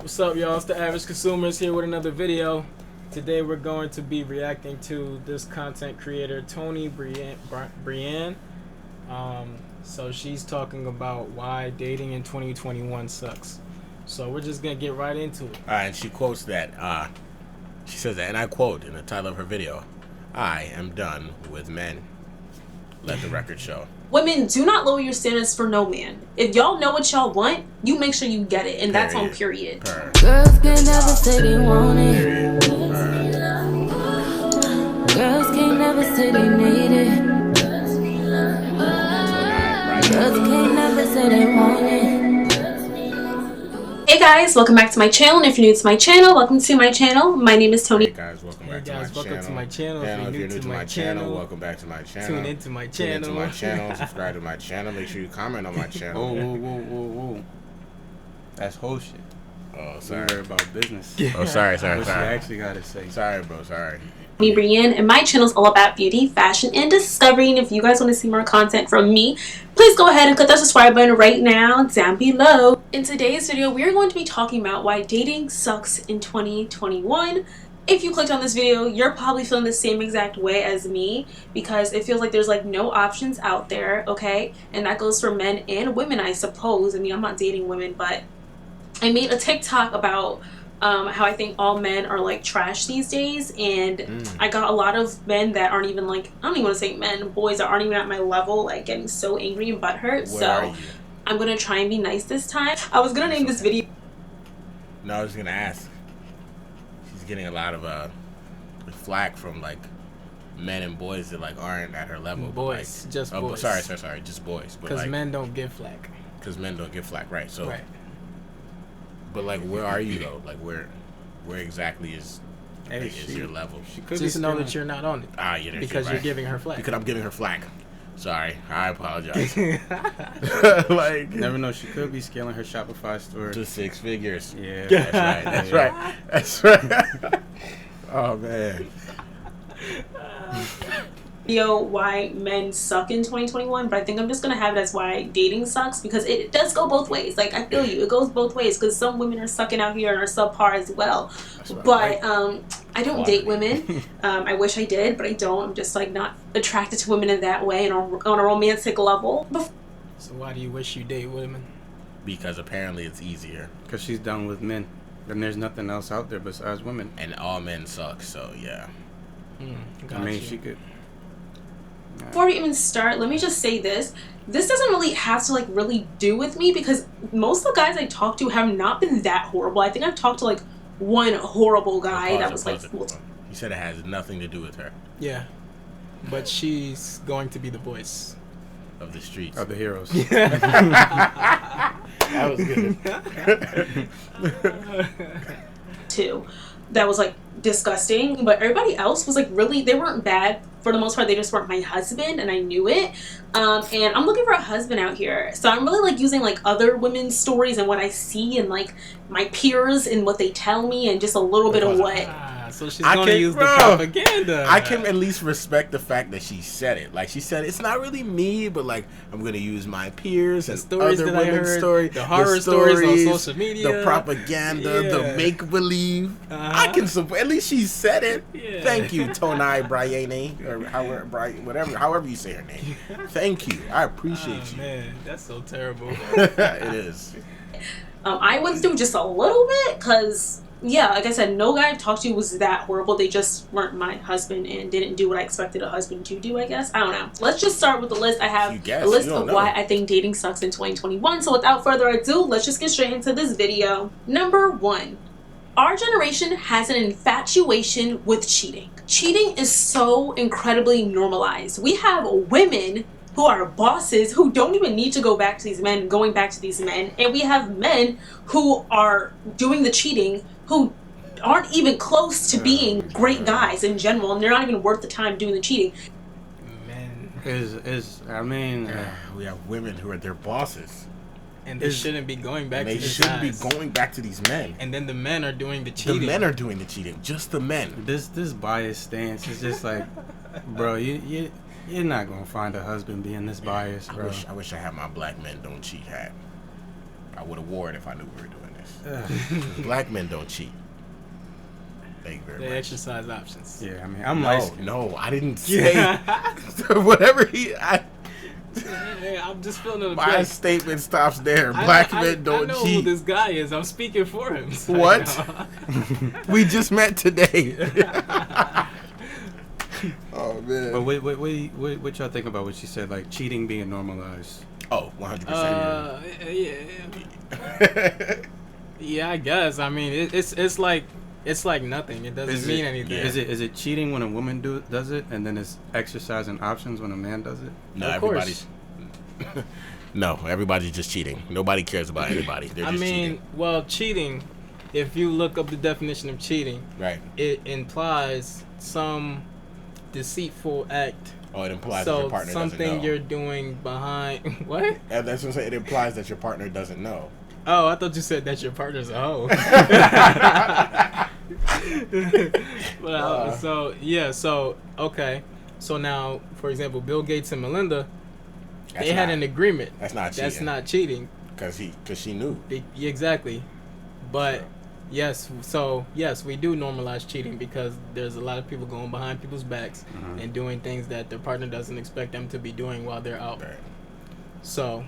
What's up, y'all? It's the Average Consumers here with another video. Today we're going to be reacting to this content creator, Toni Bryanne. So she's talking about why dating in 2021 sucks. So we're just going to get right into it. And she quotes that. She says that, and I quote in the title of her video, "I am done with men. Let the record show." Women, do not lower your standards for no man. If y'all know what y'all want, you make sure you get it, and that's on period. Girls can never say they want it. Girls can never say they need it. Girls can never say they want it. Hey guys, welcome back to my channel. And if you're new to my channel, welcome to my channel. My name is Toni. Hey guys, welcome back to my channel. If you're new to my channel, welcome back to my channel. Tune into my channel. Subscribe to my channel. Make sure you comment on my channel. Whoa. That's whole shit. Oh, sorry. We about business. Oh, sorry. What you actually gotta say. Sorry, bro. Sorry. Toni Bryanne, and my channel is all about beauty, fashion, and discovery. And if you guys want to see more content from me, please go ahead and click that subscribe button right now down below. In today's video, we're going to be talking about why dating sucks in 2021. If you clicked on this video, you're probably feeling the same exact way as me because it feels like there's like no options out there, okay? And that goes for men and women, I suppose. I mean, I'm not dating women, but I made a TikTok about how I think all men are like trash these days, and I got a lot of men that aren't even like, I don't even want to say men, boys that aren't even at my level, like getting so angry and butthurt. So I'm gonna try and be nice this time. I was gonna name this video. No, I was gonna ask. She's getting a lot of flack from like men and boys that like aren't at her level. Boys, like, just boys. Sorry, just boys. Because like, men don't give flack. Because men don't give flack, right? So. Right. But like, where are you though? Like, where exactly is your level? She could just know that you're not on it. Yeah, because you're giving her flack. Because I'm giving her flack. Sorry, I apologize. Like, never know. She could be scaling her Shopify store to 6 figures. Yeah, That's right. Oh man. Why men suck in 2021, but I think I'm just gonna have it as why dating sucks, because it does go both ways. Like, I feel you, it goes both ways, because some women are sucking out here and are subpar as well. But I don't date women. I wish I did, but I don't. I'm just like not attracted to women in that way and on a romantic level. So why do you wish you date women? Because apparently it's easier. Because she's done with men. Then there's nothing else out there besides women. And all men suck, so yeah. I mean, she could. Before we even start, let me just say this. This doesn't really have to like really do with me, because most of the guys I talk to have not been that horrible. I think I've talked to like one horrible guy that was like... You said it has nothing to do with her. Yeah. But she's going to be the voice of the streets. Of the heroes. That was good. Too. That was like disgusting, but everybody else was like really, they weren't bad for the most part. They just weren't my husband, and I knew it. And I'm looking for a husband out here, so I'm really like using like other women's stories and what I see and like my peers and what they tell me, and just a little bit of what. So she's gonna use the propaganda. I can at least respect the fact that she said it. Like, she said, it's not really me, but like, I'm gonna use my peers and other women's stories, the horror stories on social media, the propaganda, the make believe. I can support. At least she said it. Yeah. Thank you, Toni Bryanne, or however you say her name. Thank you. I appreciate you. Man, that's so terrible. It is. I went through just a little bit, because yeah, like I said, no guy I've talked to was that horrible. They just weren't my husband and didn't do what I expected a husband to do, I guess. I don't know. Let's just start with the list. I have a list of why I think dating sucks in 2021. So without further ado, let's just get straight into this video. Number 1. Our generation has an infatuation with cheating. Cheating is so incredibly normalized. We have women who are bosses who don't even need to go back to these men, going back to these men. And we have men who are doing the cheating who aren't even close to being great guys in general, and they're not even worth the time doing the cheating. Men. We have women who are their bosses. And they shouldn't be going back to these guys. They shouldn't be going back to these men. And then the men are doing the cheating. The men are doing the cheating. Just the men. This biased stance is just like, bro, you're not gonna find a husband being this biased, bro. I wish I had my black men don't cheat hat. I would have worn it if I knew we were doing this. Black men don't cheat. Thank you very They much. exercise options. Yeah, I mean, I'm like, No, I didn't say whatever I'm just feeling the my statement stops there. Black men don't I know cheat. who this guy is. I'm speaking for him. So, What? We just met today. Oh man. but what y'all think about what she said? Like cheating being normalized. Oh, 100%. Yeah. Yeah, I guess. I mean, it's like nothing. It doesn't mean anything. Yeah. Is it cheating when a woman does it, and then it's exercising options when a man does it? No, Of everybody's. No, everybody's just cheating. Nobody cares about anybody. They're just cheating. Well, cheating. If you look up the definition of cheating, Right. it implies some deceitful act. Oh, it implies that your partner doesn't know. something you're doing behind what? And that's what I'm saying. It implies that your partner doesn't know. Oh, I thought you said that your partner's a hoe. Well, so okay. So now, for example, Bill Gates and Melinda, they had an agreement. That's not cheating. That's not cheating. Because she knew. Exactly. But yes, we do normalize cheating because there's a lot of people going behind people's backs and doing things that their partner doesn't expect them to be doing while they're out. Right. So,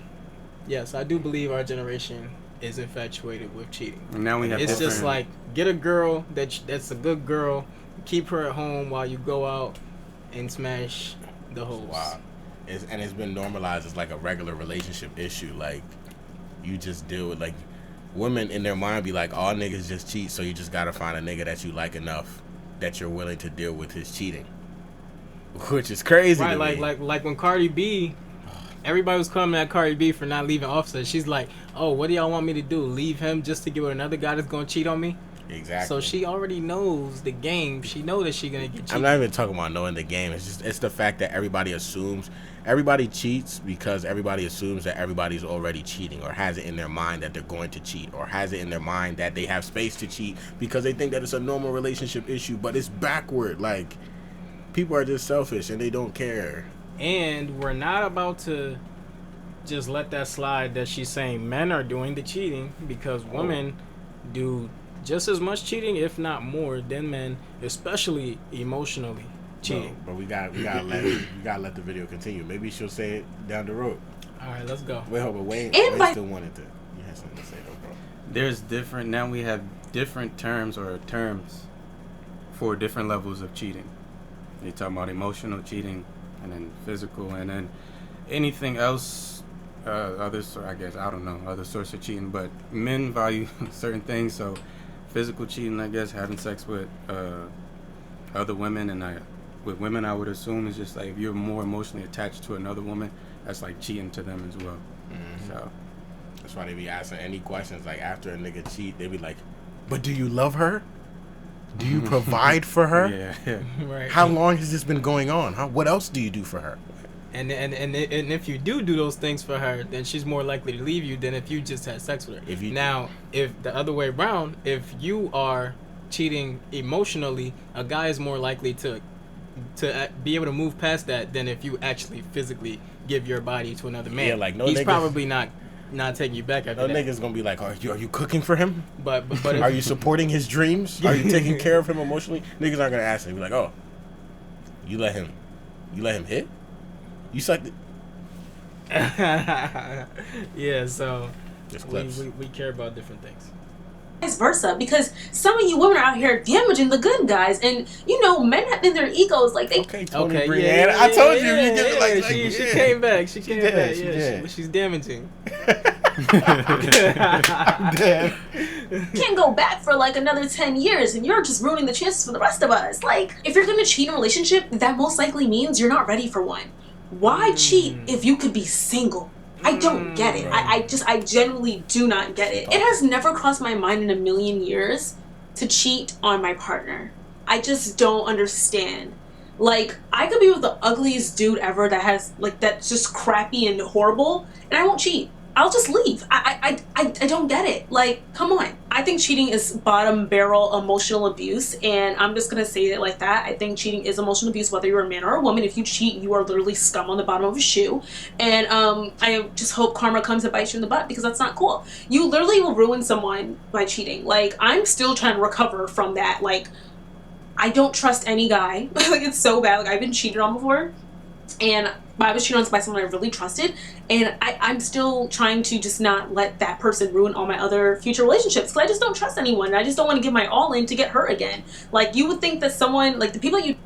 yes, I do believe our generation is infatuated with cheating. And now we have. It's just like, get a girl that's a good girl, keep her at home while you go out and smash the hoes. Wow. It's been normalized as like a regular relationship issue. Like, you just deal with, like, women in their mind be like, all niggas just cheat, so you just gotta find a nigga that you like enough that you're willing to deal with his cheating. Which is crazy. Right, to me. like when Cardi B, everybody was coming at Cardi B for not leaving Offset. She's like, oh, what do y'all want me to do? Leave him just to get with another guy that's gonna cheat on me? Exactly. So she already knows the game. She knows that she's gonna get cheated. I'm not even talking about knowing the game. It's the fact that everybody cheats because everybody assumes that everybody's already cheating or has it in their mind that they're going to cheat or has it in their mind that they have space to cheat because they think that it's a normal relationship issue, but it's backward. Like, people are just selfish and they don't care. And we're not about to just let that slide that she's saying men are doing the cheating because women do just as much cheating, if not more, than men, especially emotionally cheating. But we gotta let the video continue. Maybe she'll say it down the road. All right, let's go. Wait, hold on. Wayne still wanted to. You had something to say, though, bro. There's different. Now we have different terms for different levels of cheating. You're talking about emotional cheating, and then physical, and then anything else. Others, I guess, I don't know, other sorts of cheating. But men value certain things. So physical cheating, I guess, having sex with other women, and with women, I would assume is just like if you're more emotionally attached to another woman, that's like cheating to them as well. Mm-hmm. So that's why they be asking any questions. Like, after a nigga cheat, they be like, "But do you love her? Do you provide for her? yeah. Right. How long has this been going on? What else do you do for her?" And if you do those things for her, then she's more likely to leave you than if you just had sex with her. If the other way around, if you are cheating emotionally, a guy is more likely to be able to move past that than if you actually physically give your body to another man. Yeah, like, no he's niggas, probably not taking you back after no that. niggas gonna be like, are you cooking for him? But Are you supporting his dreams? Are you taking care of him emotionally? Niggas aren't gonna ask him. Be like, oh, you let him hit? You sucked it? Yeah, so Just clips. we care about different things. Vice versa, because some of you women are out here damaging the good guys, and men have in their egos like they. Okay, Toni Okay, Bryanne. yeah, I told you, yeah, you get it like she yeah. came back. She came did, back. she Yeah, did. she's damaging. Damn. Can't go back for like another 10 years, and you're just ruining the chances for the rest of us. Like, if you're gonna cheat in a relationship, that most likely means you're not ready for one. Why cheat if you could be single? I don't get it. I genuinely do not get it. It has never crossed my mind in a million years to cheat on my partner. I just don't understand. Like, I could be with the ugliest dude ever that has, like, that's just crappy and horrible, and I won't cheat. I'll just leave. I don't get it. Like, come on. I think cheating is bottom barrel emotional abuse, and I'm just gonna say it like that. I think cheating is emotional abuse, whether you're a man or a woman. If you cheat, you are literally scum on the bottom of a shoe. And I just hope karma comes and bites you in the butt, because that's not cool. You literally will ruin someone by cheating. Like, I'm still trying to recover from that. Like, I don't trust any guy. Like, it's so bad. Like, I've been cheated on before, and I was cheated on by someone I really trusted, and I'm still trying to just not let that person ruin all my other future relationships, because I just don't trust anyone, and I just don't want to give my all in to get hurt again. Like, you would think that someone, like, the people you...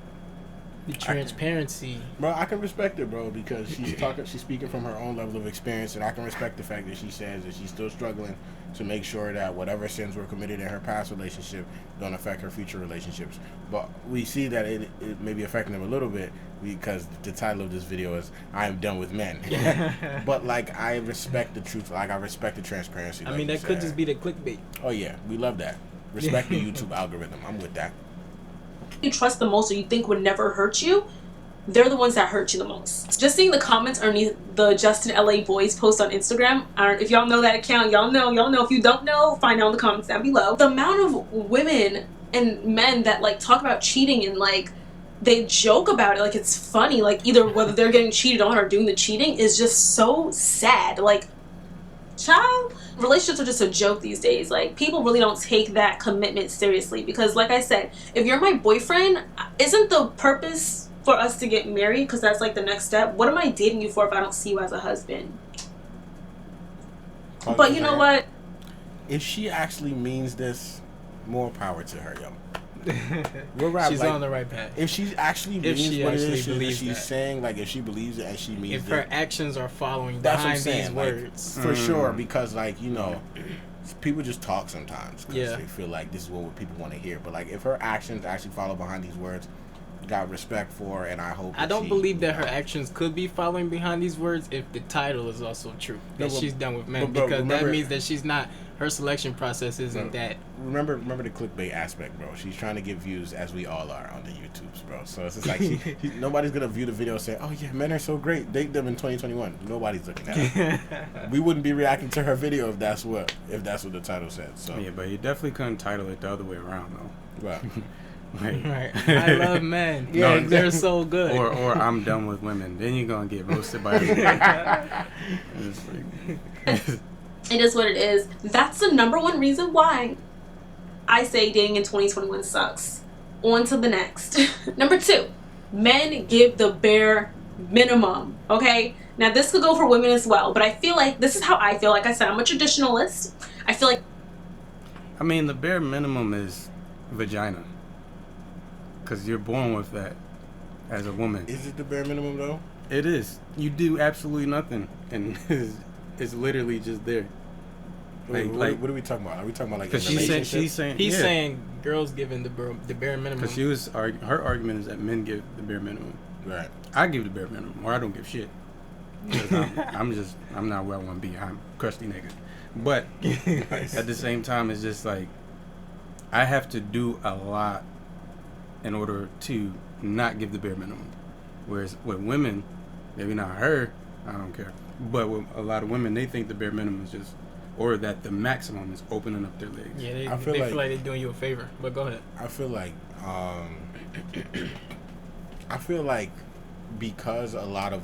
The transparency. Bro, I can respect it, bro, because she's speaking from her own level of experience, and I can respect the fact that she says that she's still struggling to make sure that whatever sins were committed in her past relationship don't affect her future relationships. But we see that it may be affecting them a little bit, because the title of this video is "I am done with men." But like, I respect the truth. Like, I respect the transparency. I mean, that could just be the clickbait. Oh yeah, we love that. Respect the YouTube algorithm. I'm with that. You trust the most, or you think would never hurt you, they're the ones that hurt you the most. Just seeing the comments underneath the Justin LA Boys post on Instagram, if y'all know that account, y'all know. If you don't know, find out in the comments down below. The amount of women and men that like talk about cheating, and like they joke about it like it's funny, like either whether they're getting cheated on or doing the cheating, is just so sad. Like, child, relationships are just a joke these days. Like, people really don't take that commitment seriously, because like I said, if you're my boyfriend, isn't the purpose for us to get married? Because that's like the next step. What am I dating you for if I don't see you as a husband? But you know what? If she actually means this, more power to her, yo. She's on the right path. If she actually means what it is that she's saying, like if she believes it and she means it, if her actions are following that's behind these like, words, for sure. Because like, you know, people just talk sometimes because they feel like this is what people want to hear. But like, if her actions actually follow behind these words, got respect for her, and I hope. I don't believe that her actions could be following behind these words if the title is also true, that she's done with men, because remember, that means that she's not. Her selection process isn't that. Remember the clickbait aspect, bro. She's trying to get views, as we all are on the YouTubes, bro. So it's just like nobody's gonna view the video and say, "Oh yeah, men are so great. Date them in 2021." Nobody's looking at it. We wouldn't be reacting to her video if that's what the title said. So yeah, but you definitely couldn't title it the other way around though. Right. Right. I love men. Yeah, no, they're so good. Or I'm done with women. Then you're gonna get roasted by everybody. It is what it is. That's the number one reason why I say dating in 2021 sucks. On to the next. Number 2, men give the bare minimum. Okay? Now this could go for women as well, but I feel like this is how I feel. Like I said, I'm a traditionalist. I feel like, I mean, the bare minimum is vagina, because you're born with that as a woman. Is it the bare minimum though? It is. You do absolutely nothing, and it's literally just there. Like, what are we talking about? Are we talking about like? Because she's saying girls giving the bare minimum. Because her argument is that men give the bare minimum. Right. I give the bare minimum, or I don't give shit. I'm not where I want to be. I'm a crusty nigga. But at the same time, it's just like I have to do a lot in order to not give the bare minimum. Whereas with women, maybe not her, I don't care. But with a lot of women, they think the bare minimum is just, or that the maximum is opening up their legs. Yeah, they feel like they're doing you a favor. But go ahead. I feel like because a lot of,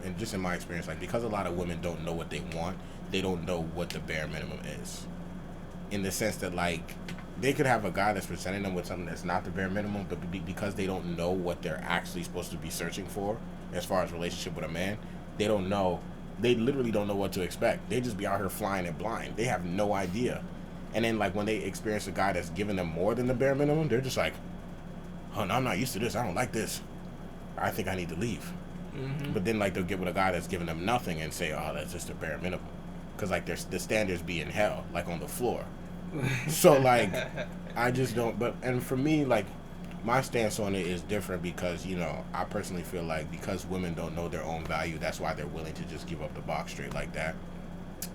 and just in my experience, like because a lot of women don't know what they want, they don't know what the bare minimum is. In the sense that like they could have a guy that's presenting them with something that's not the bare minimum, but because they don't know what they're actually supposed to be searching for as far as relationship with a man, they don't know. They literally don't know what to expect. They just be out here flying it blind. They have no idea. And then like when they experience a guy that's giving them more than the bare minimum, they're just like, oh no, I'm not used to this. I don't like this. I think I need to leave. Mm-hmm. But then like they'll get with a guy that's giving them nothing and say, oh, that's just the bare minimum. Because like the standards be in hell, like on the floor. So like I just don't. But and for me, like my stance on it is different because, you know, I personally feel like because women don't know their own value, that's why they're willing to just give up the box straight like that.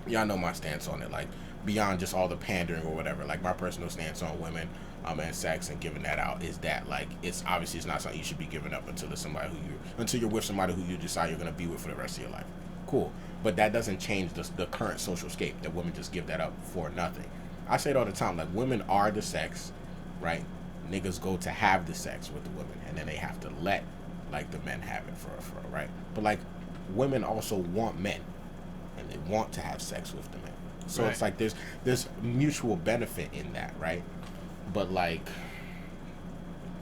Y'all know my stance on it, like beyond just all the pandering or whatever. Like my personal stance on women and sex and giving that out is that like it's obviously it's not something you should be giving up until it's somebody until you're with somebody who you decide you're gonna be with for the rest of your life. Cool. But that doesn't change the current social scape that women just give that up for nothing. I say it all the time, like, women are the sex, right? Niggas go to have the sex with the women, and then they have to let, like, the men have it for right? But, like, women also want men, and they want to have sex with the men. So Right. it's like there's mutual benefit in that, right? But, like,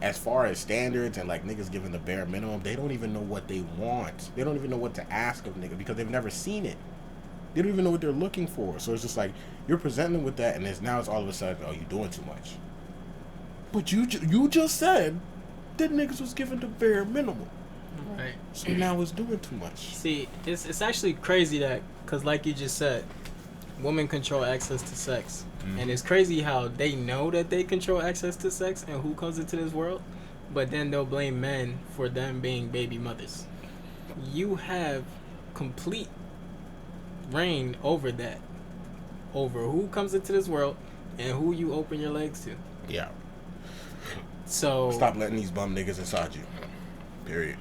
as far as standards and, like, niggas giving the bare minimum, they don't even know what they want. They don't even know what to ask of niggas because they've never seen it. They don't even know what they're looking for. So it's just like, you're presenting them with that, and now it's all of a sudden, oh, you're doing too much. But you just said that niggas was giving the bare minimum. Right. So now it's doing too much. See, it's actually crazy that, because like you just said, women control access to sex. Mm-hmm. And it's crazy how they know that they control access to sex and who comes into this world, but then they'll blame men for them being baby mothers. You have complete reign over that, over who comes into this world and who you open your legs to. Yeah. So Stop letting these bum niggas inside you. Period.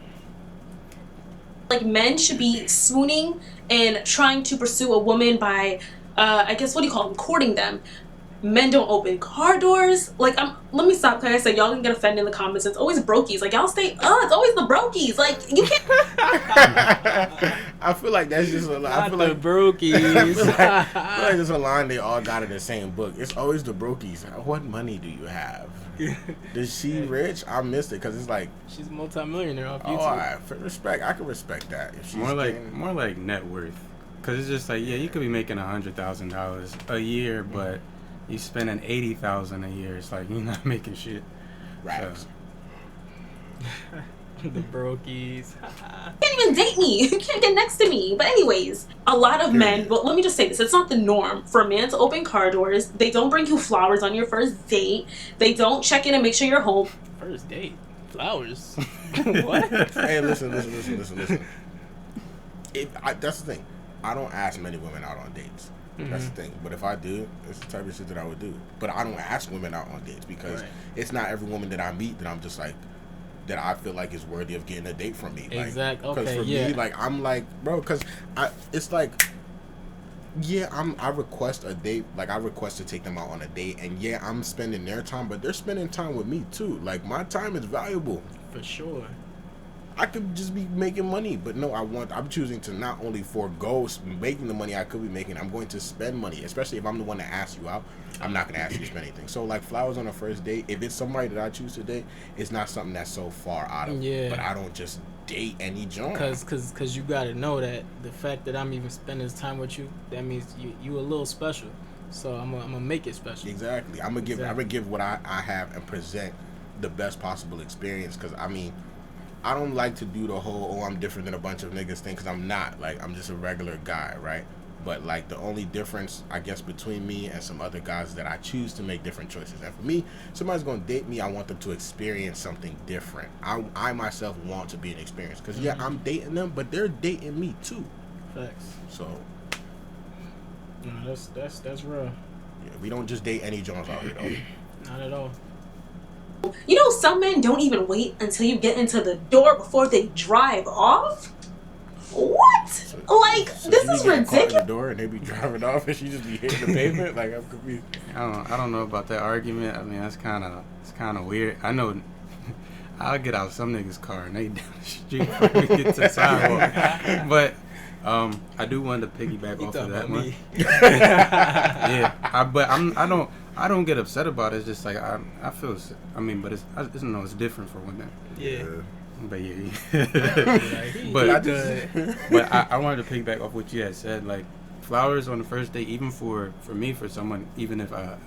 Like, men should be swooning and trying to pursue a woman by, I guess, what do you call them, courting them. Men don't open car doors. Like, let me stop, because I said y'all can get offended in the comments. It's always brokies. Like, y'all stay, it's always the brokies. Like, you can't. I feel like that's just a line. I feel like brokies. I feel like it's a line they all got in the same book. It's always the brokies. What money do you have? Is she rich? I missed it because it's like, She's a multi-millionaire off oh, YouTube. all right, for respect. I can respect that. If she's More getting- like net worth, because it's just like, yeah, you could be making $100,000 a year, but you spending $80,000 a year. It's like, you're not making shit. rags. The brokies. You can't even date me. You can't get next to me. But anyways, a lot of men, but let me just say this, it's not the norm for a man to open car doors. They don't bring you flowers on your first date. They don't check in and make sure you're home. First date. Flowers. What? Hey, listen. That's the thing. I don't ask many women out on dates. That's the thing. But if I do, it's the type of shit that I would do. But I don't ask women out on dates because it's not every woman that I meet that I'm just like, that I feel like is worthy of getting a date from me. Exactly. Because Okay, for yeah. me, like, I'm like, bro, because it's like, yeah, I request a date, like, I request to take them out on a date, and yeah, I'm spending their time, but they're spending time with me too. Like, my time is valuable. For sure. I could just be making money, but no, I'm choosing to not only forego making the money I could be making, I'm going to spend money, especially if I'm the one that asks you out. I'm not going to ask you to spend anything. So, like, flowers on a first date, if it's somebody that I choose to date, it's not something that's so far out of Yeah. But I don't just date any joint. Cause you gotta know that the fact that I'm even spending this time with you, that means you a little special. So I'm gonna make it special. Exactly. I'm gonna give what I have and present the best possible experience. Because I mean, I don't like to do the whole I'm different than a bunch of niggas thing, because I'm not. Like, I'm just a regular guy, right? But, like, the only difference, I guess, between me and some other guys is that I choose to make different choices. And for me, somebody's going to date me, I want them to experience something different. I myself want to be an experience. Because, yeah, I'm dating them, but they're dating me, too. Facts. So, No, that's real. yeah, we don't just date any Jones out here, though. Not at all. You know, some men don't even wait until you get into the door before they drive off. What? Like, So this she be is getting caught in ridiculous. the door and they be driving off and she just be hitting the pavement? Like, I'm confused. I don't know about that argument. I mean, it's kind of weird. I know I'll get out some niggas' car and they down the street before we get to the sidewalk. But I do want to piggyback off of that one. Yeah, I don't get upset about it. It's just like I feel. I mean, but it's different for women. Yeah. But yeah. But But I wanted to piggyback off what you had said. Like, flowers on the first date, even for me, for someone, even if I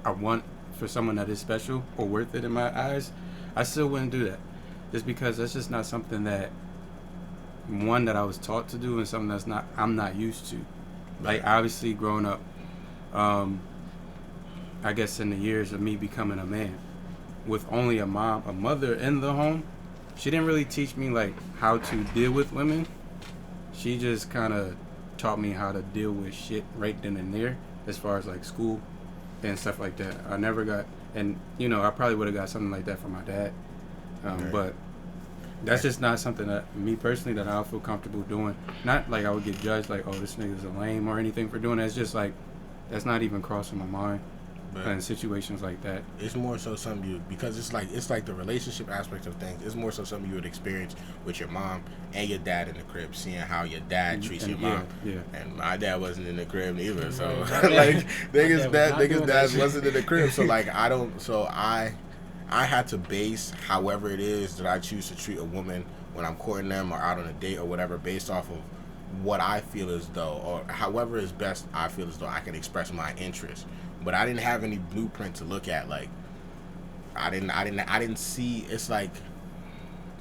want for someone that is special or worth it in my eyes, I still wouldn't do that. Just because that's just not something that I was taught to do, and something I'm not used to. Like, obviously growing up, I guess in the years of me becoming a man, with only a mother in the home, she didn't really teach me, like, how to deal with women. She just kind of taught me how to deal with shit right then and there, as far as, like, school and stuff like that. I never got, and, you know, I probably would have got something like that from my dad. Right. But That's just not something that me personally that I'll feel comfortable doing. Not like I would get judged like, oh, this nigga's a lame or anything for doing it. It's just like that's not even crossing my mind. But in situations like that, it's more so something you, because it's like the relationship aspect of things. It's more so something you would experience with your mom and your dad in the crib, seeing how your dad treats your mom. Yeah. And my dad wasn't in the crib either, so like niggas' dad wasn't in the crib, so like I had to base however it is that I choose to treat a woman when I'm courting them or out on a date or whatever, based off of what I feel as though, or however is best I feel as though I can express my interest. But I didn't have any blueprint to look at. Like, I didn't see. It's like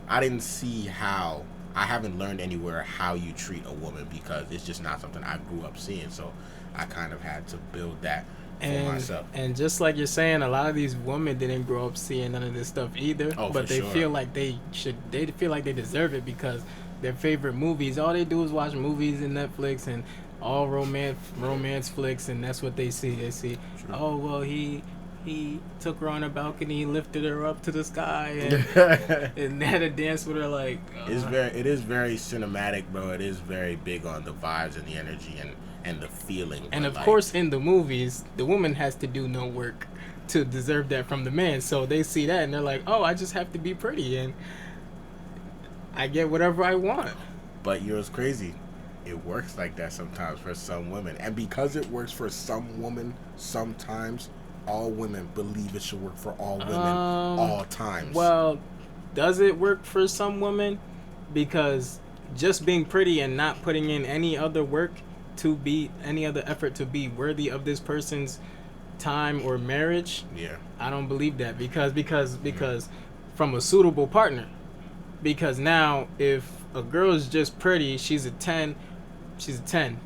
I didn't see how. I haven't learned anywhere how you treat a woman, because it's just not something I grew up seeing. So I kind of had to build that for myself. And just like you're saying, a lot of these women didn't grow up seeing none of this stuff either. Oh, but they feel like they should. They feel like they deserve it because their favorite movies. All they do is watch movies and Netflix and all romance flicks, and that's what they see. They see, true. Oh well, he took her on a balcony, lifted her up to the sky, and had a dance with her. Like, it is very cinematic, bro. It is very big on the vibes and the energy and the feeling. And of course, in the movies, the woman has to do no work to deserve that from the man. So they see that and they're like, oh, I just have to be pretty and I get whatever I want. But you know what's crazy? It works like that sometimes for some women. And because it works for some women, sometimes all women believe it should work for all women all times. Well, does it work for some women? Because just being pretty and not putting in any other work any other effort to be worthy of this person's time or marriage, yeah, I don't believe that. Because from a suitable partner. Because now if a girl is just pretty, she's a 10,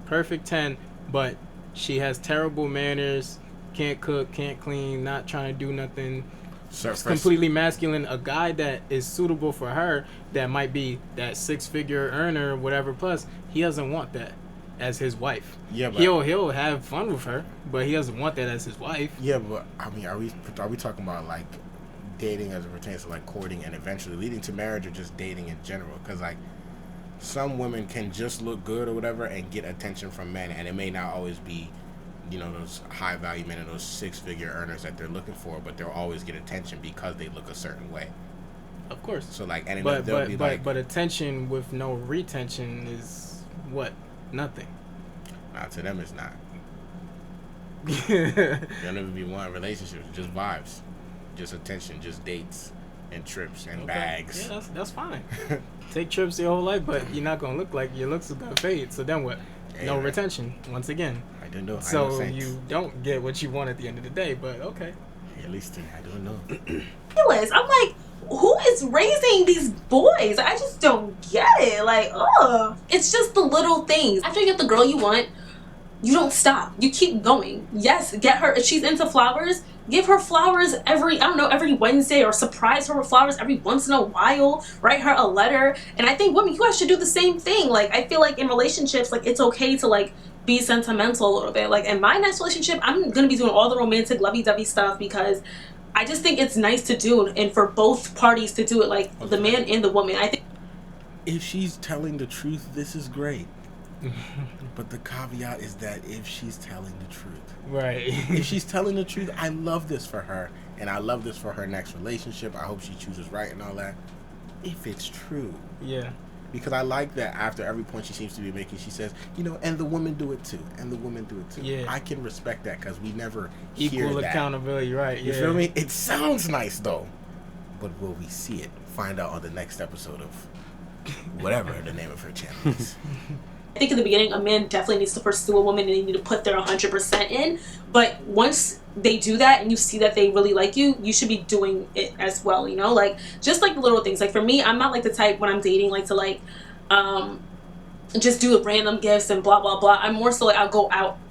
perfect 10, but she has terrible manners, can't cook, can't clean, not trying to do nothing, completely masculine. A guy that is suitable for her, that might be that 6-figure earner, whatever, plus he doesn't want that as his wife. Yeah, but he'll have fun with her, but he doesn't want that as his wife. Yeah, but I mean, are we talking about like dating as it pertains to like courting and eventually leading to marriage, or just dating in general? Because like some women can just look good or whatever and get attention from men, and it may not always be, you know, those high value men and those 6-figure earners that they're looking for, but they'll always get attention because they look a certain way. Of course. So like, and but attention with no retention is what? Nothing. Nah, to them it's not. They'll never be one relationships, just vibes, just attention, just dates and trips and bags. Yeah, that's fine. Take trips your whole life, but you're not gonna look like your looks are gonna fade. So then what? Hey, no right. retention once again. I don't know. So you don't get what you want at the end of the day. But okay. At least I don't know. I'm like, who is raising these boys? I just don't get it. Like, ugh. It's just the little things. After you get the girl you want, you don't stop. You keep going. Yes, get her. If she's into flowers, give her flowers every Wednesday, or surprise her with flowers every once in a while. Write her a letter. And I think women, you guys should do the same thing. Like, I feel like in relationships, like, it's okay to like be sentimental a little bit. Like, in my next relationship, I'm gonna be doing all the romantic lovey-dovey stuff because I just think it's nice to do, and for both parties to do it, like okay. The man and the woman. I think if she's telling the truth, this is great. But the caveat is that if she's telling the truth, right? If she's telling the truth, I love this for her, and I love this for her next relationship. I hope she chooses right and all that. If it's true, yeah. Because I like that after every point she seems to be making, she says, you know, and the women do it too, and the women do it too. Yeah. I can respect that because we never equal hear that. Accountability, right? You feel me? It sounds nice though, but will we see it? Find out on the next episode of whatever the name of her channel is. I think in the beginning, a man definitely needs to pursue a woman and they need to put their 100% in. But once they do that and you see that they really like you, you should be doing it as well, you know? Like, just like the little things. Like, for me, I'm not like the type when I'm dating, like, to like, just do random gifts and blah, blah, blah. I'm more so like, I'll go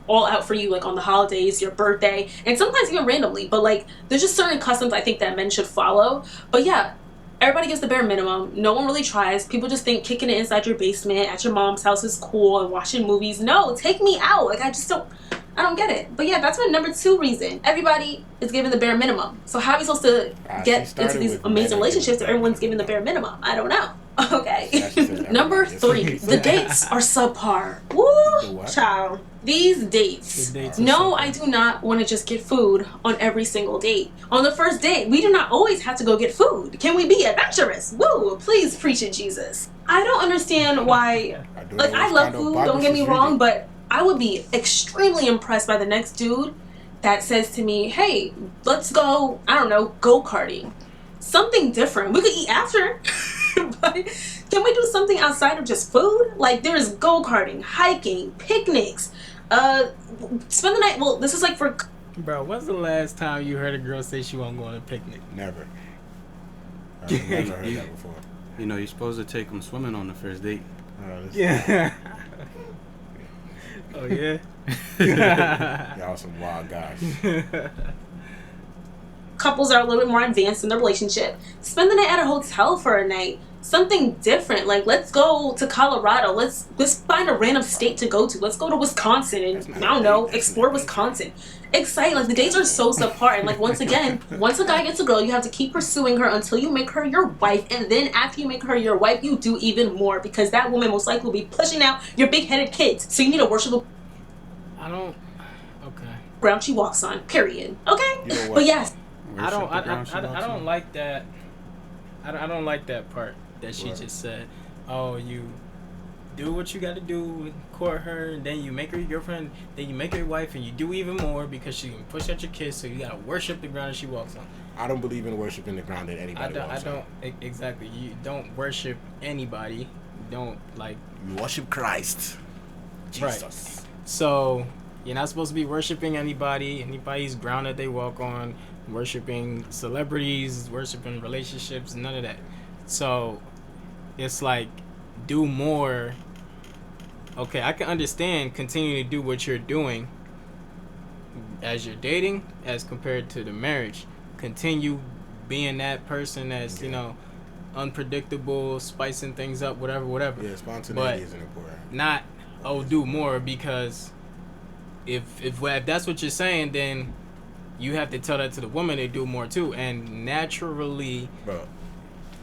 all out for you, like on the holidays, your birthday, and sometimes even randomly. But like, there's just certain customs I think that men should follow. But yeah, everybody gives the bare minimum. No one really tries. People just think kicking it inside your basement at your mom's house is cool and watching movies. No, take me out. Like, I don't get it. But yeah, that's my number 2 reason. Everybody is giving the bare minimum. So how are we supposed to get into these amazing relationships if everyone's giving the bare minimum? I don't know. Okay. Number 3, the dates are subpar. Woo, child. These dates. No, I do not want to just get food on every single date. On the first date, we do not always have to go get food. Can we be adventurous? Woo, please preach it, Jesus. I don't understand why. Like, I love food, don't get me wrong, but I would be extremely impressed by the next dude that says to me, hey, let's go, I don't know, go-karting. Something different. We could eat after. But can we do something outside of just food? Like, there's go-karting, hiking, picnics, spend the night. Well, this is like for... Bro, when's the last time you heard a girl say she won't go on a picnic? Never. I've never heard that before. You know, you're supposed to take them swimming on the first date. Yeah. Oh, yeah? Y'all some wild guys. Couples are a little bit more advanced in their relationship. Spend the night at a hotel for a night. Something different. Like, let's go to Colorado. Let's find a random state to go to. Let's go to Wisconsin and, I don't know, explore Wisconsin. Exciting. Like, the dates are so subpar. And, like, once again, once a guy gets a girl, you have to keep pursuing her until you make her your wife. And then after you make her your wife, you do even more. Because that woman most likely will be pushing out your big-headed kids. So you need to worship the... Okay. ground she walks on. Period. Okay? You know what? But yes. I don't like that. I don't like that part that she just said. Oh, you do what you got to do, court her, and then you make her your girlfriend, then you make her your wife, and you do even more because she can push out your kids. So you gotta worship the ground that she walks on. I don't believe in worshiping the ground that anybody walks on. Exactly. You don't worship anybody. You don't like. You worship Christ, Jesus. Right. So you're not supposed to be worshiping anybody's ground that they walk on, worshiping celebrities, worshiping relationships, none of that. So it's like, do more. Okay, I can understand continuing to do what you're doing as you're dating as compared to the marriage. Continue being that person that's, you know, unpredictable, spicing things up, whatever. Yeah, spontaneity isn't important. Not, do more, because if that's what you're saying, then you have to tell that to the woman to do more too. And naturally, bro,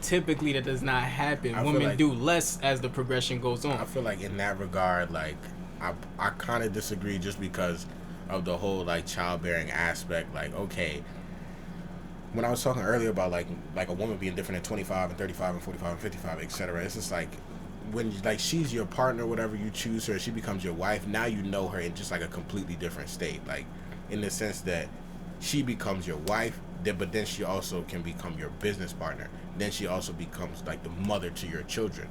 typically that does not happen. Women like, do less as the progression goes on. I feel like in that regard, like, I kind of disagree just because of the whole, like, childbearing aspect. Like, okay, when I was talking earlier about, like a woman being different at 25 and 35 and 45 and 55, etc., it's just like, when, like, she's your partner, whatever you choose her, she becomes your wife, now you know her in just, like, a completely different state. Like, in the sense that she becomes your wife, but then she also can become your business partner. Then she also becomes, like, the mother to your children,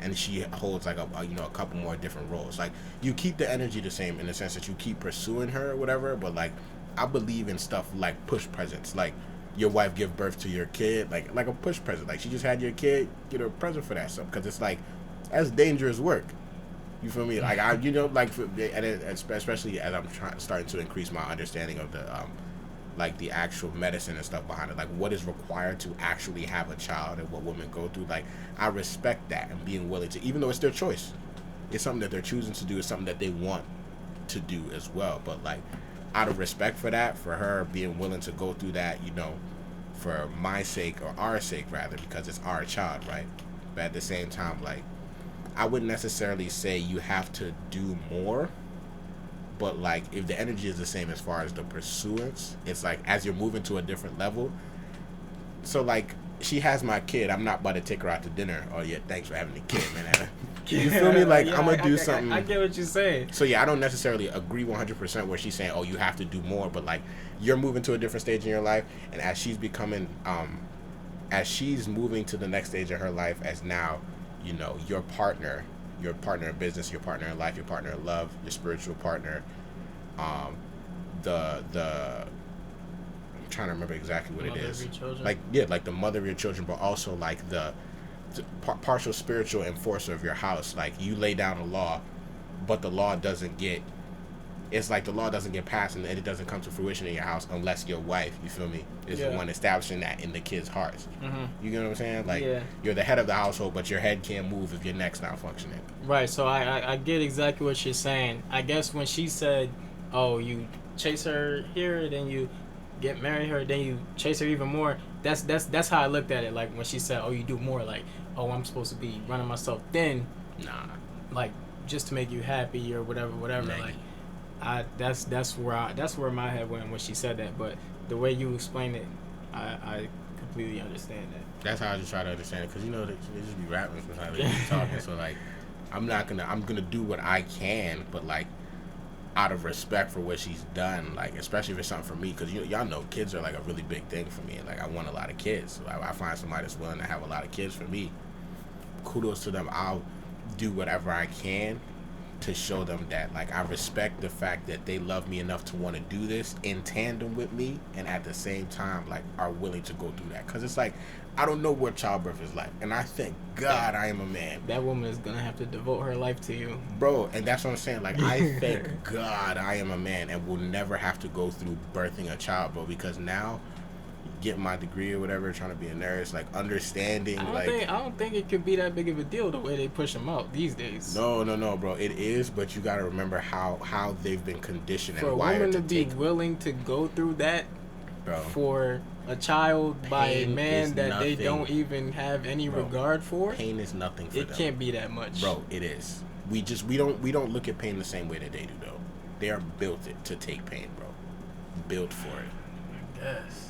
and she holds, like, a couple more different roles. Like, you keep the energy the same in the sense that you keep pursuing her or whatever, but, like, I believe in stuff like push presents. Like, your wife give birth to your kid, like a push present. Like, she just had your kid, get her a present for that stuff, because it's like, that's dangerous work. You feel me? Like, especially as I'm starting to increase my understanding of the like the actual medicine and stuff behind it, like what is required to actually have a child and what women go through. Like, I respect that, and being willing to, even though it's their choice, it's something that they're choosing to do, it's something that they want to do as well. But, like, out of respect for that, for her being willing to go through that, you know, for my sake, or our sake rather, because it's our child, right? But at the same time, like, I wouldn't necessarily say you have to do more, but, like, if the energy is the same as far as the pursuance, it's like, as you're moving to a different level. So, like, she has my kid, I'm not about to take her out to dinner. Oh yeah, thanks for having the kid, man. You feel me? Like, I'm gonna do something. I get what you're saying. So yeah, I don't necessarily agree 100% where she's saying, oh, you have to do more, but, like, you're moving to a different stage in your life, and as she's becoming, as she's moving to the next stage of her life, as now, you know, your partner in business, your partner in life, your partner in love, your spiritual partner, I'm trying to remember exactly what it is. Like, yeah, like the mother of your children, but also, like, the partial spiritual enforcer of your house. Like, you lay down a law, but the law doesn't get it's like the law doesn't get passed and it doesn't come to fruition in your house unless your wife, you feel me, is the one establishing that in the kids' hearts. You get what I'm saying? Like, you're the head of the household, but your head can't move if your neck's not functioning. Right, so I get exactly what she's saying. I guess when she said, oh, you chase her here, then you marry her, then you chase her even more, that's how I looked at it. Like, when she said, oh, you do more, like, oh, I'm supposed to be running myself thin. Nah. Like, just to make you happy or whatever. Maggie. Like, that's where my head went when she said that. But the way you explained it, I completely understand that. That's how I just try to understand it, because you know they just be rapping sometimes, they be talking. So like, I'm gonna do what I can, but like, out of respect for what she's done, like, especially if it's something for me, because y'all know kids are like a really big thing for me, and like I want a lot of kids. So I find somebody that's willing to have a lot of kids for me. Kudos to them. I'll do whatever I can to show them that, like, I respect the fact that they love me enough to want to do this in tandem with me, and at the same time, like, are willing to go through that. Because it's like, I don't know what childbirth is like, and I thank God I am a man. That woman is gonna have to devote her life to you, bro. And that's what I'm saying. Like, I thank God I am a man and will never have to go through birthing a child, bro. Because now, getting my degree or whatever, trying to be a nurse, like, understanding, I don't think it could be that big of a deal the way they push them out these days. No, bro. It is, but you gotta remember how they've been conditioned for and a wired woman to be willing to go through that, bro, for a child by a pain man that nothing. they don't even have any regard for. Pain is nothing for them. It can't be that much, bro. It is. We don't look at pain the same way that they do, though. They are built to take pain, bro. Built for it. I guess.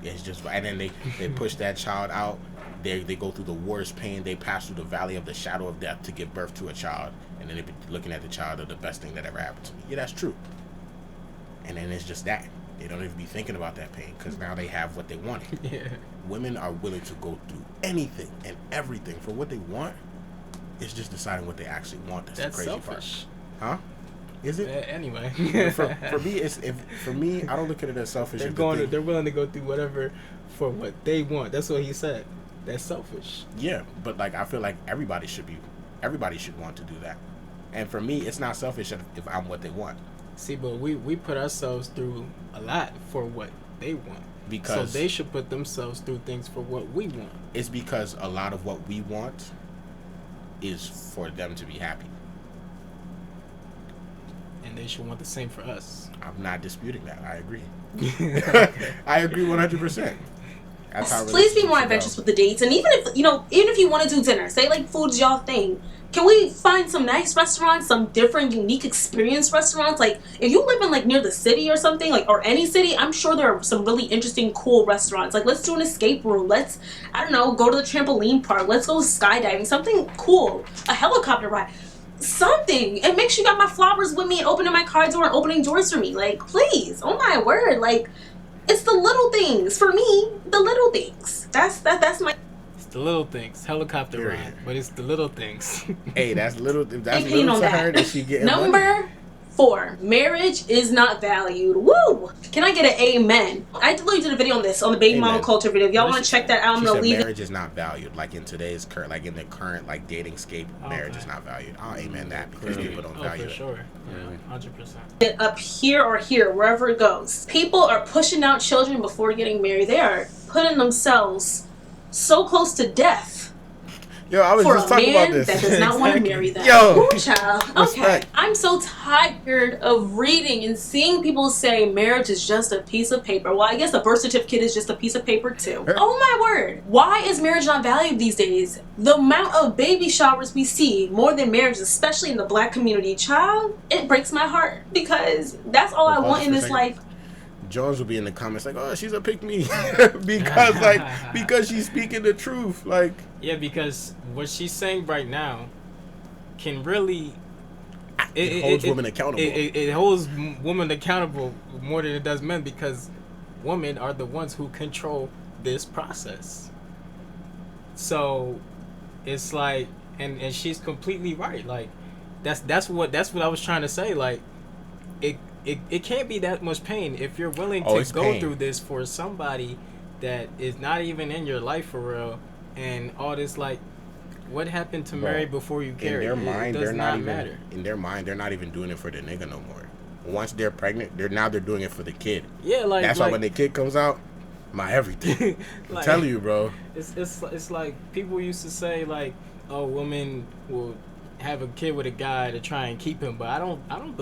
It's just, and then they push that child out. They go through the worst pain. They pass through the valley of the shadow of death to give birth to a child, and then they be looking at the child as the best thing that ever happened to me. Yeah, that's true. And then it's just that they don't even be thinking about that pain, because now they have what they wanted. Yeah. Women are willing to go through anything and everything for what they want. It's just deciding what they actually want. That's the crazy selfish. Part. Huh? Is it? Anyway. for me, I don't look at it as selfish. They're willing to go through whatever for what they want. That's what he said. That's selfish. Yeah, but like, I feel like everybody should want to do that. And for me, it's not selfish if I'm what they want. See, but we put ourselves through a lot for what they want. So they should put themselves through things for what we want. It's because a lot of what we want is for them to be happy. And they should want the same for us. I'm not disputing that. I agree. I agree 100%. Please be more adventurous with the dates, and even if you want to do dinner, say like food's y'all thing. Can we find some nice restaurants, some different, unique experience restaurants? Like, if you live in like near the city or something, like, or any city, I'm sure there are some really interesting, cool restaurants. Like, let's do an escape room. Let's, I don't know, go to the trampoline park. Let's go skydiving. Something cool. A helicopter ride. Something. And make sure you got my flowers with me and opening my car door and opening doors for me. Like, please. Oh my word. Like, it's the little things. For me, the little things. That's my... It's the little things. Helicopter ride. But it's the little things. Hey, that's little. That's little to her that she getting Number money. 4, marriage is not valued. Woo! Can I get an amen? I literally did a video on this, on the baby mama culture video. If y'all want to check that out, I'm going to leave marriage is not valued. Like in today's current, like in the current like dating scape, marriage is not valued. I'll amen that, because people don't value it. For sure. Yeah, 100%. Up here or here, wherever it goes. People are pushing out children before getting married. They are putting themselves so close to death. Yo, I was just talking about this. That does not want to marry them. Yo, ooh, child. Okay, I'm so tired of reading and seeing people say marriage is just a piece of paper. Well, I guess a birth certificate is just a piece of paper too. Oh my word! Why is marriage not valued these days? The amount of baby showers we see, more than marriage, especially in the Black community, child, it breaks my heart, because that's all I want in this life. Jones will be in the comments like, "Oh, she's a pick me," because she's speaking the truth. Like, yeah, because what she's saying right now can really it holds women accountable. It holds women accountable more than it does men, because women are the ones who control this process. So it's like, and she's completely right. Like, that's what I was trying to say. Like, it can't be that much pain if you're willing to go through this for somebody that is not even in your life for real, and all this. Like, what happened to marry before you carry? In their mind, it does they're not not matter. In their mind, they're not even doing it for the nigga no more. once they're pregnant, they're doing it for the kid. Yeah, like that's why when the kid comes out, my everything. I'm telling you, bro. It's like people used to say like, oh, women will have a kid with a guy to try and keep him, but I don't even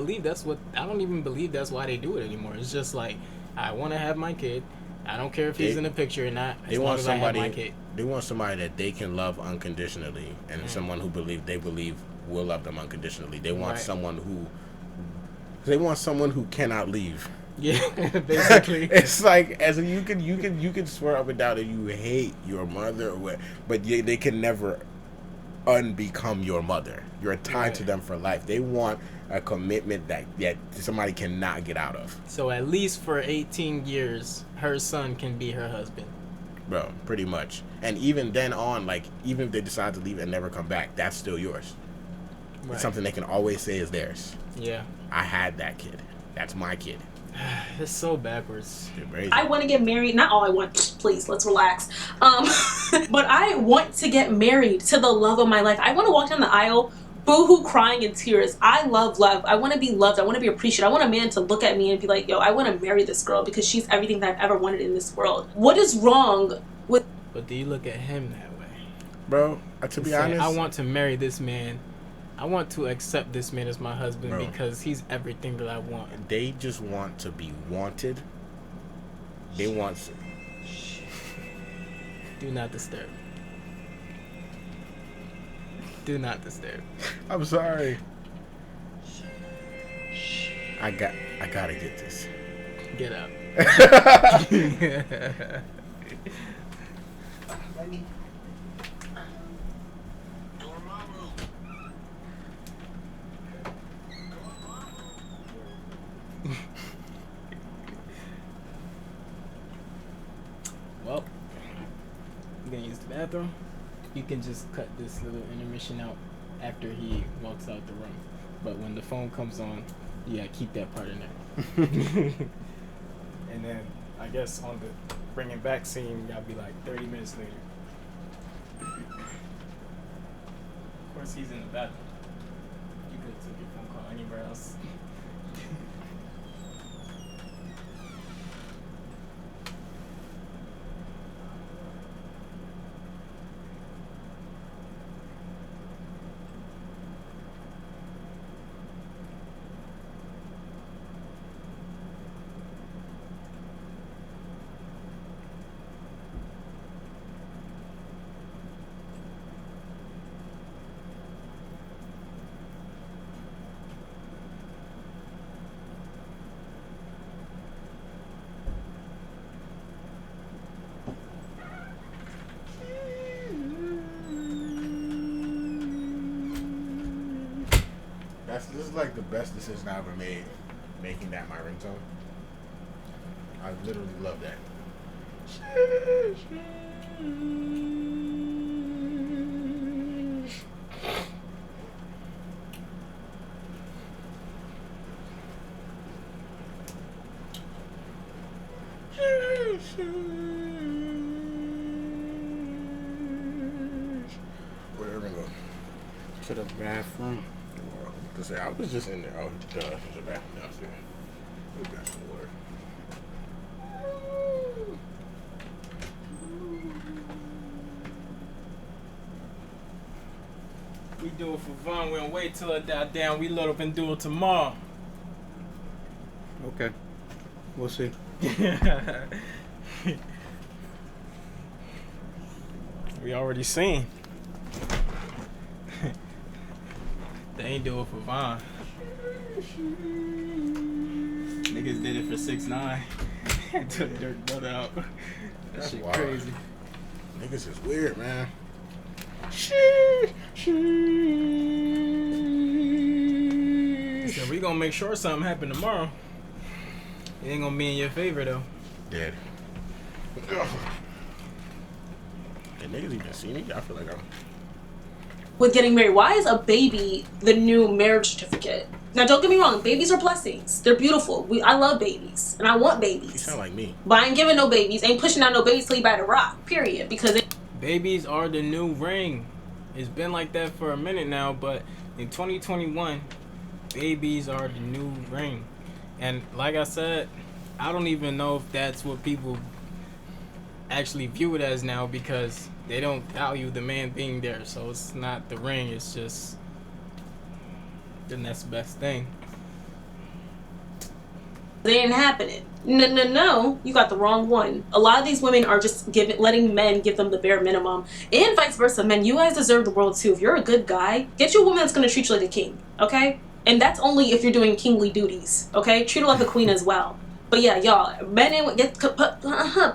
believe that's why they do it anymore. It's just like, I want to have my kid. I don't care if he's in the picture or not. As long as I have my kid. They want somebody that they can love unconditionally, and someone who they believe will love them unconditionally. They want someone who cannot leave. Yeah, basically. It's like you can swear up and down that you hate your mother, but they can never unbecome your mother. You're tied to them for life. They want a commitment that somebody cannot get out of. So at least for 18 years, her son can be her husband. Bro, pretty much. And even then on, like, even if they decide to leave and never come back, that's still yours. Right. It's something they can always say is theirs. Yeah. I had that kid. That's my kid. It's so backwards. I want to get married. Not all I want. Please, let's relax. But I want to get married to the love of my life. I want to walk down the aisle, boo-hoo, crying in tears. I love love. I want to be loved. I want to be appreciated. I want a man to look at me and be like, yo, I want to marry this girl because she's everything that I've ever wanted in this world. What is wrong with... But do you look at him that way? Bro, to be honest... I want to marry this man. I want to accept this man as my husband, bro, because he's everything that I want. They just want to be wanted. They want to... Do not disturb. Do not disturb. I'm sorry. I gotta get this. Get up. Well, I'm gonna use the bathroom. You can just cut this little intermission out after he walks out the room. But when the phone comes on, you gotta keep that part in there. And then I guess on the bringing back scene, gotta be like 30 minutes later. Of course, he's in the bathroom. You could have took your phone call anywhere else. This is like the best decision I ever made, making that my ringtone. I literally love that. Where'd everyone go? To the bathroom. I was just in there. Oh, duh. There's a bathroom downstairs. We got some water. We do it for fun. We don't wait till it die down. We load up and do it tomorrow. Okay. We'll see. We already seen. They ain't do it for Vaughn. Niggas did it for 6ix9ine. Took Dirt Butt out. That shit wild. crazy. Niggas is weird, man. So we gonna make sure something happen tomorrow. It ain't gonna be in your favor though. Dead. Can niggas even see me? I feel like I'm... With getting married, why is a baby the new marriage certificate? Now, don't get me wrong, babies are blessings. They're beautiful. I love babies, and I want babies. You sound like me. But I ain't giving no babies. Ain't pushing out no babies till you buy the rock. Period. Because babies are the new ring. It's been like that for a minute now, but in 2021, babies are the new ring. And like I said, I don't even know if that's what people actually view it as now, because they don't value the man being there. So it's not the ring, it's just the next best thing. They ain't happening. No, you got the wrong one. A lot of these women are just letting men give them the bare minimum, and vice versa. Men, you guys deserve the world too. If you're a good guy, get you a woman that's gonna treat you like a king, okay? And that's only if you're doing kingly duties, okay? Treat her like a queen as well. But yeah, y'all, men ain't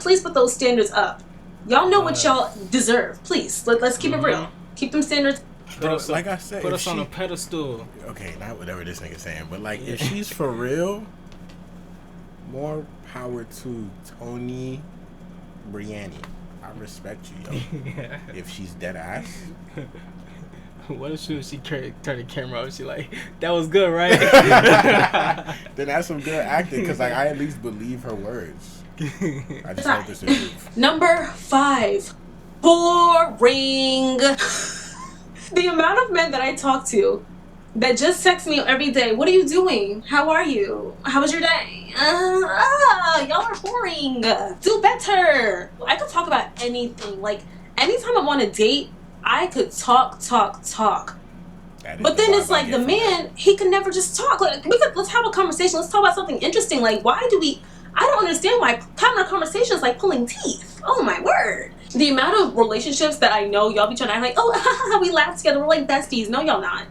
please put those standards up. Y'all know what y'all deserve. Please, let's keep it real. Keep them standards. Bro, like I said, put us on a pedestal. Okay, not whatever this nigga's saying, but like, if she's for real, more power to Toni Bryanne. I respect you, yo. If she's dead ass. What if she turn the camera off? She like, that was good, right? Then that's some good acting, because like, I at least believe her words. I just hope this is true. Number 5, boring. The amount of men that I talk to that just text me every day, what are you doing? How are you? How was your day? Y'all are boring. Do better. I could talk about anything. Like, anytime I'm on a date, I could talk. But then it's like the man, he can never just talk. Like, let's have a conversation. Let's talk about something interesting. Like, I don't understand why having a conversation is like pulling teeth. Oh my word. The amount of relationships that I know, y'all be trying to act like, oh, we laugh together, we're like besties. No, y'all not.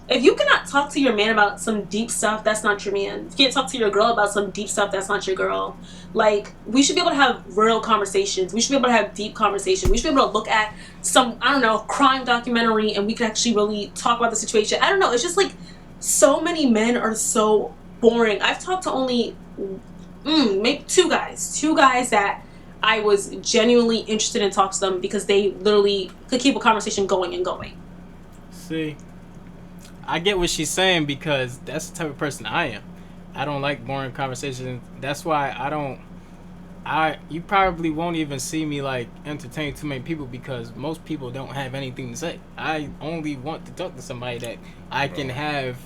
If you cannot talk to your man about some deep stuff, that's not your man. If you can't talk to your girl about some deep stuff, that's not your girl. Like, we should be able to have real conversations. We should be able to have deep conversations. We should be able to look at some, I don't know, crime documentary, and we can actually really talk about the situation. I don't know. It's just like, so many men are so boring. I've talked to only maybe two guys that I was genuinely interested in talking to them, because they literally could keep a conversation going and going. See, I get what she's saying, because that's the type of person I am. I don't like boring conversations. That's why you probably won't even see me like entertain too many people, because most people don't have anything to say. I only want to talk to somebody that I can have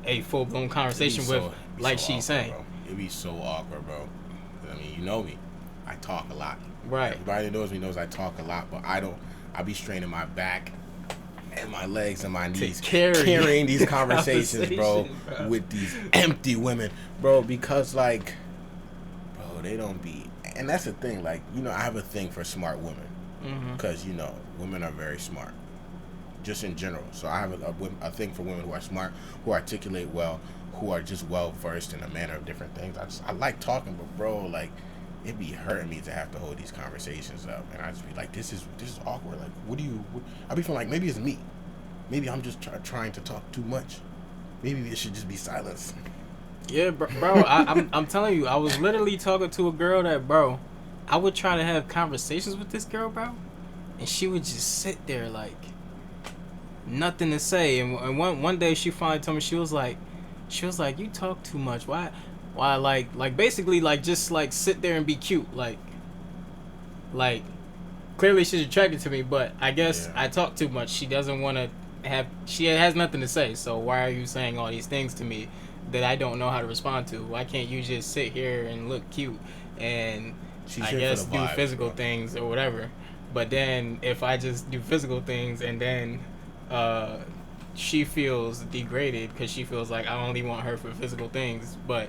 a full-blown conversation with, like she's saying. Bro. It'd be so awkward, bro. I mean, you know me. I talk a lot. Right. Everybody that knows me knows I talk a lot, but I be straining my back and my legs and my knees carrying these conversations, bro, with these empty women, bro, because like, bro, they don't be, and that's the thing, like, you know, I have a thing for smart women, because, you know, women are very smart, just in general. So I have a thing for women who are smart, who articulate well, who are just well versed in a manner of different things. I like talking, but bro, like, it'd be hurting me to have to hold these conversations up, and I just be like, this is awkward. Like, I be feeling like maybe it's me, maybe I'm just trying to talk too much. Maybe it should just be silence. Yeah, bro. I'm telling you, I was literally talking to a girl that, bro, I would try to have conversations with this girl, bro, and she would just sit there like nothing to say. And one day she finally told me, she was like, you talk too much. Why like basically like just like sit there and be cute. Like clearly she's attracted to me, but I guess I talk too much. She doesn't want to she has nothing to say. So why are you saying all these things to me that I don't know how to respond to? Why can't you just sit here and look cute and I guess do physical things or whatever? But then if I just do physical things and then she feels degraded because she feels like I only want her for physical things, but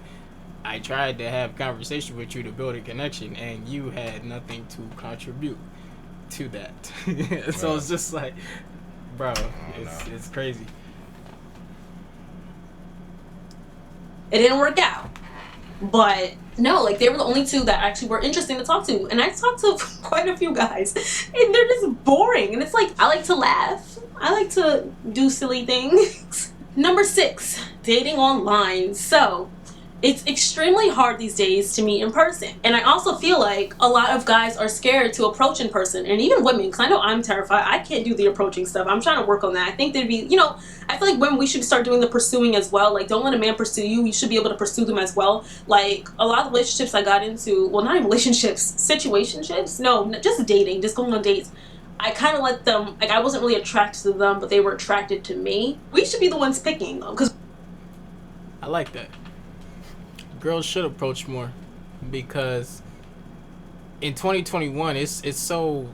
I tried to have conversation with you to build a connection and you had nothing to contribute to that. So it's just like, bro, it's crazy. It didn't work out. But no, like, they were the only two that actually were interesting to talk to. And I talked to quite a few guys, and they're just boring. And it's like, I like to laugh. I like to do silly things. Number 6, dating online. So, it's extremely hard these days to meet in person. And I also feel like a lot of guys are scared to approach in person. And even women, because I know I'm terrified. I can't do the approaching stuff. I'm trying to work on that. I think there'd be, I feel like women, we should start doing the pursuing as well. Like, don't let a man pursue you. You should be able to pursue them as well. Like, a lot of relationships I got into, well, not even relationships, situationships. No, just dating, just going on dates. I kind of let them, like, I wasn't really attracted to them, but they were attracted to me. We should be the ones picking, though, because I like that. girls should approach more, because in 2021 it's so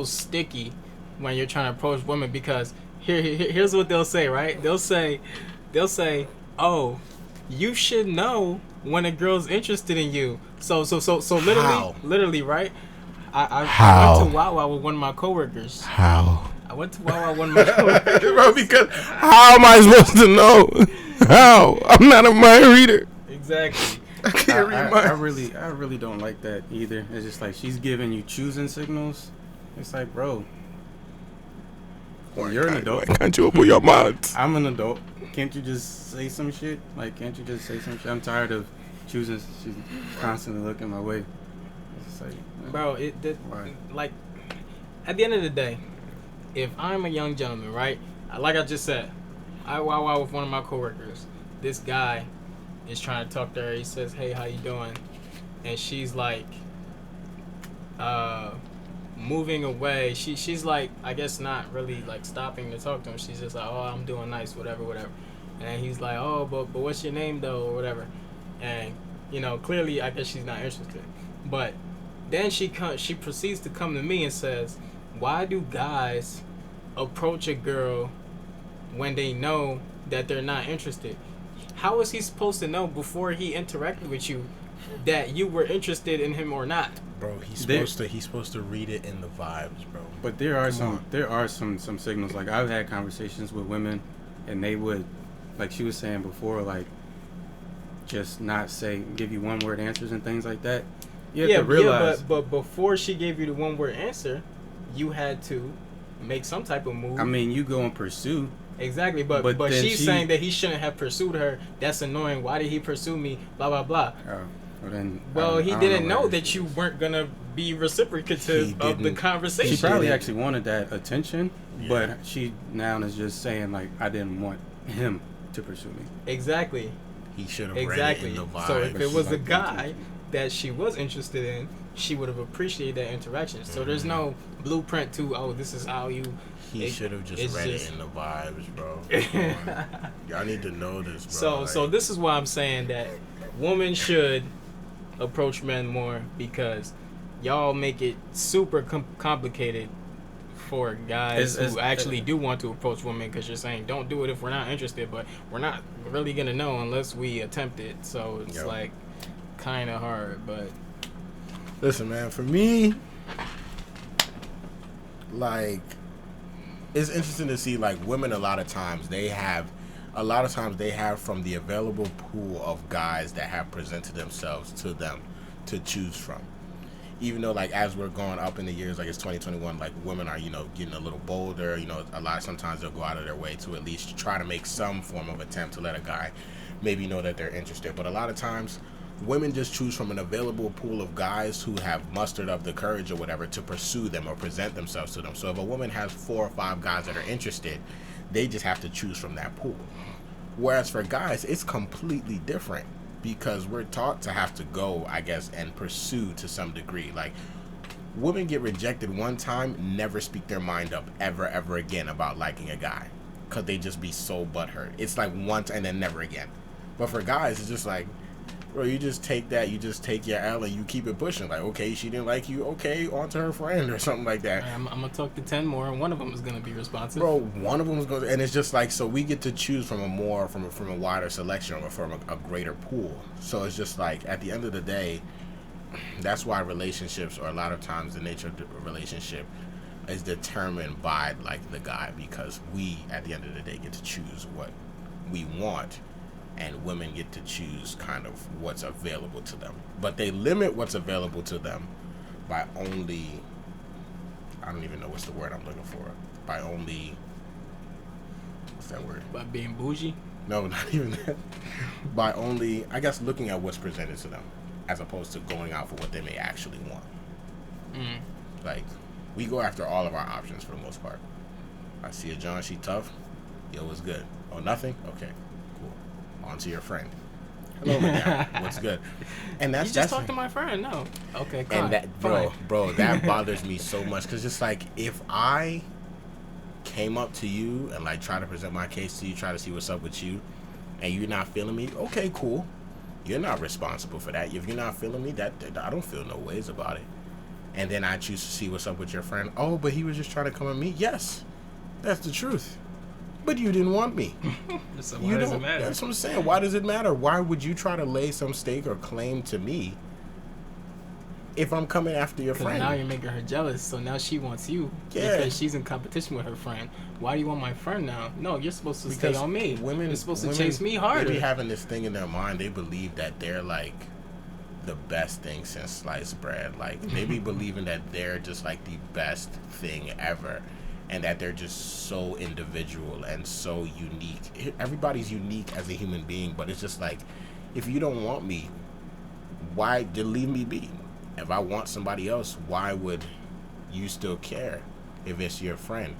sticky when you're trying to approach women, because here's what they'll say, right? They'll say, oh, you should know when a girl's interested in you. So literally, right? I went to Wawa with one of my coworkers. How? I went to Wawa with one of my coworkers. Bro, because how am I supposed to know? How? I'm not a mind reader. Exactly. I can't read minds. I really don't like that either. It's just like she's giving you choosing signals. It's like, bro, you're an adult. Why can't you open your mouth? I'm an adult. Can't you just say some shit? Like, can't you just say some shit? I'm tired of choosing. She's constantly looking my way. It's just like, bro, like, at the end of the day, if I'm a young gentleman, right? Like I just said, I wow with one of my coworkers. This guy is trying to talk to her. He says, "Hey, how you doing?" And she's like, moving away. She's like, I guess not really like stopping to talk to him. She's just like, "Oh, I'm doing nice, whatever." And he's like, "Oh, but what's your name though, or whatever?" And clearly, I guess she's not interested. But then she proceeds to come to me and says, "Why do guys approach a girl when they know that they're not interested? How is he supposed to know before he interacted with you that you were interested in him or not?" Bro, he's supposed to read it in the vibes, bro. But there are some signals. Like, I've had conversations with women, and they would, like she was saying before, like, just not give you one word answers and things like that. You have to realize. Yeah, but before she gave you the one word answer, you had to make some type of move. I mean, you go and pursue. Exactly, but she's saying that he shouldn't have pursued her. That's annoying. Why did he pursue me? Blah blah blah. Well, he didn't know that you weren't gonna be reciprocative of the conversation. She probably actually wanted that attention, but she now is just saying, like, I didn't want him to pursue me. Exactly. He should have read it in the vibe. So if it was a guy that she was interested in, she would have appreciated that interaction. So there's no blueprint to, oh, this is how you. He should have just read it in the vibes, bro. Y'all need to know this, bro. So this is why I'm saying that women should approach men more, because y'all make it super complicated for guys who actually do want to approach women, because you're saying don't do it if we're not interested, but we're not really gonna know unless we attempt it. So it's like kind of hard. But listen, man, for me, like, it's interesting to see, like, women a lot of times they have from the available pool of guys that have presented themselves to them to choose from. Even though, like, as we're going up in the years, like, it's 2021, like, women are, getting a little bolder, sometimes they'll go out of their way to at least try to make some form of attempt to let a guy maybe know that they're interested. But a lot of times, women just choose from an available pool of guys who have mustered up the courage or whatever to pursue them or present themselves to them. So if a woman has 4 or 5 guys that are interested, they just have to choose from that pool. Whereas for guys, it's completely different, because we're taught to have to go, I guess, and pursue to some degree. Like, women get rejected one time, never speak their mind up ever again about liking a guy, because they just be so butthurt. It's like once and then never again. But for guys, it's just like, bro, you just take your L and you keep it pushing. Like, okay, she didn't like you, okay, on to her friend or something like that. I'm gonna talk to 10 more, and one of them is gonna be responsive. Bro, one of them is going to, and it's just like, so we get to choose from a wider selection, or from a greater pool. So it's just like, at the end of the day, that's why relationships, or a lot of times the nature of the relationship, is determined by, like, the guy, because we, at the end of the day, get to choose what we want. And women get to choose kind of what's available to them. But they limit what's available to them by only, I don't even know what's the word I'm looking for. By only, what's that word? By being bougie? No, not even that. By only, I guess, looking at what's presented to them, as opposed to going out for what they may actually want. Like, we go after all of our options for the most part. I see a John, she tough. Yo, what's good? Oh, nothing? Okay. On to your friend. Hello, madam. What's good? And that's you just talked to my friend. No. Okay. Fine. And that, bro, that bothers me so much, because it's like, if I came up to you and, like, try to present my case to you, try to see what's up with you, and you're not feeling me, okay, cool. You're not responsible for that. If you're not feeling me, that I don't feel no ways about it. And then I choose to see what's up with your friend. Oh, but he was just trying to come at me. Yes, that's the truth. But you didn't want me. So why does it matter? That's what I'm saying. Why does it matter? Why would you try to lay some stake or claim to me if I'm coming after your friend? Now you're making her jealous, so now she wants you. Yeah. Because she's in competition with her friend. Why do you want my friend now? No, you're supposed to stay on me. You're supposed to chase me harder. They be having this thing in their mind. They believe that they're like the best thing since sliced bread. Like, they be believing that they're just like the best thing ever. And that they're just so individual and so unique. Everybody's unique as a human being, but it's just like, if you don't want me, why just leave me be? If I want somebody else, why would you still care if it's your friend?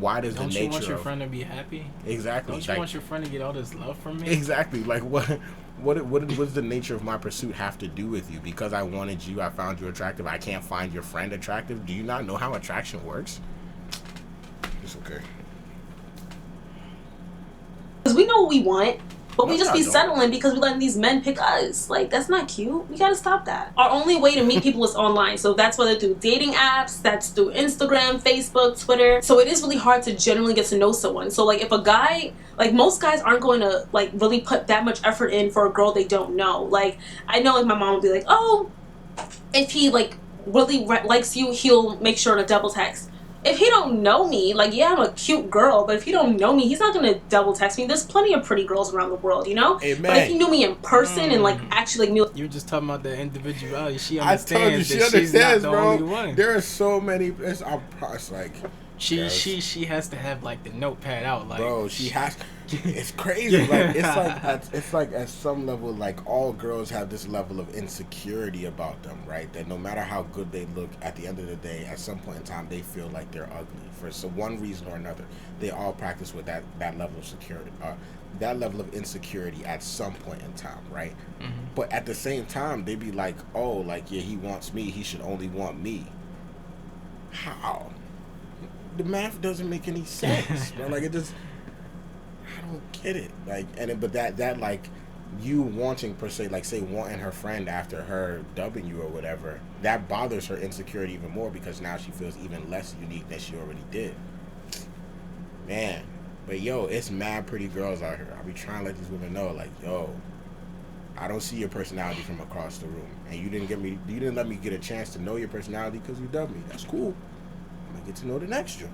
Why does Don't the nature you want your of, friend to be happy? Exactly. Don't you want your friend to get all this love from me? Exactly. Like, what does the nature of my pursuit have to do with you? Because I wanted you, I found you attractive, I can't find your friend attractive? Do you not know how attraction works? It's okay. Because we know what we want, but we No, just be I don't. settling because we letting these men pick us. Like, that's not cute. We gotta stop that. Our only way to meet people is online. So that's whether through dating apps, that's through Instagram, Facebook, Twitter. So it is really hard to generally get to know someone. So like, if a guy, like, most guys aren't going to like really put that much effort in for a girl they don't know. Like, I know like my mom would be like, oh, if he like really likes you, he'll make sure to double text. If he don't know me, like, yeah, I'm a cute girl, but if he don't know me, he's not gonna double text me. There's plenty of pretty girls around the world, you know? Amen. But if he knew me in person and like actually like me, You're just talking about the individuality. She I told you, understands she that she's not understands, the bro. only one. There are so many. It's like, She yes. has to have like the notepad out, like, bro, she has. It's crazy. Like, it's like at some level, like, all girls have this level of insecurity about them, right? That no matter how good they look, at the end of the day, at some point in time, they feel like they're ugly for one reason or another. They all practice with that level of security, that level of insecurity at some point in time, right? Mm-hmm. But at the same time, they be like, oh, like, yeah, he wants me. He should only want me. How? The math doesn't make any sense, bro. Like, it just, I don't get it. Like, but that like, you wanting per se, like, say wanting her friend after her dubbing you or whatever, that bothers her insecurity even more because now she feels even less unique than she already did. Man, but yo, it's mad pretty girls out here. I be trying to let these women know, like, yo, I don't see your personality from across the room, and you didn't let me get a chance to know your personality because you dubbed me. That's cool. I'm gonna get to know the next joint.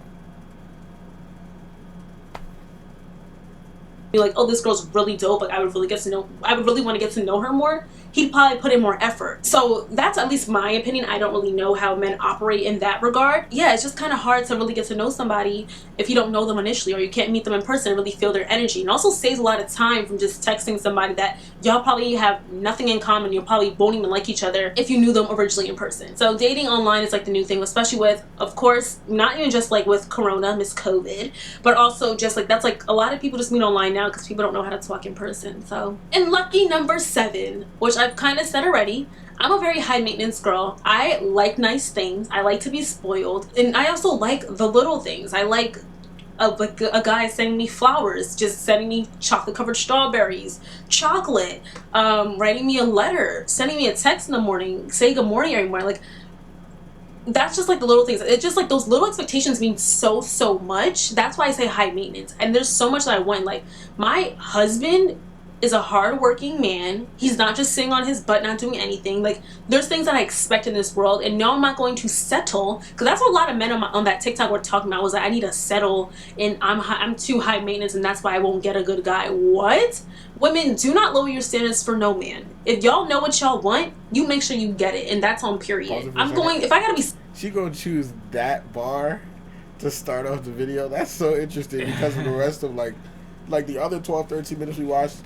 be like, oh, this girl's really dope. Like, I would really want to get to know her more. He'd probably put in more effort. So that's at least my opinion. I don't really know how men operate in that regard. Yeah, it's just kind of hard to really get to know somebody if you don't know them initially or you can't meet them in person and really feel their energy. And also saves a lot of time from just texting somebody that y'all probably have nothing in common. You probably won't even like each other if you knew them originally in person. So dating online is like the new thing, especially with, of course, not even just like with Corona, Miss COVID, but also just like, that's like a lot of people just meet online now because people don't know how to talk in person. So, and lucky number 7, which I've kind of said already, I'm a very high maintenance girl. I like nice things. I like to be spoiled. And I also like the little things. I like a guy sending me flowers, just sending me chocolate covered strawberries, chocolate, writing me a letter, sending me a text in the morning, saying good morning every morning. Like, that's just like the little things. It's just like those little expectations mean so much. That's why I say high maintenance. And there's so much that I want. Like, my husband is a hard-working man. He's not just sitting on his butt not doing anything. Like, there's things that I expect in this world, and no, I'm not going to settle, because that's what a lot of men on that TikTok were talking about, was like, I need to settle and I'm too high maintenance and that's why I won't get a good guy. What? Women, do not lower your standards for no man. If y'all know what y'all want, you make sure you get it, and that's on period. If I gotta be, she gonna choose that bar to start off the video. That's so interesting because of the rest of like the other 12-13 minutes we watched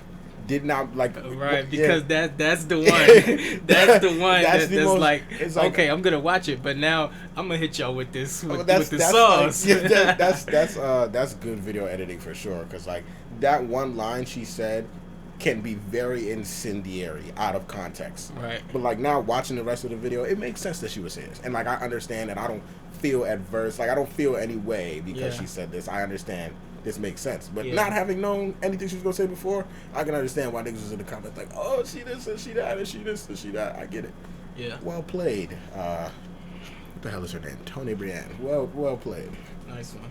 did not like, right, because that's the one that's the one that's most, like, like, okay, I'm gonna watch it, but now I'm gonna hit y'all with this with the sauce. Like, yeah, that's good video editing for sure, because like that one line she said can be very incendiary out of context, right? But like now watching the rest of the video, it makes sense that she would say this, and like I understand, and I don't feel adverse, like I don't feel any way because she said this. I understand this makes sense. But Yeah. not having known anything she was gonna say before, I can understand why niggas was in the comments like, oh, she this and she that and she this and she that. I get it. Yeah. Well played. What the hell is her name? Toni Bryanne. Well played. Nice one.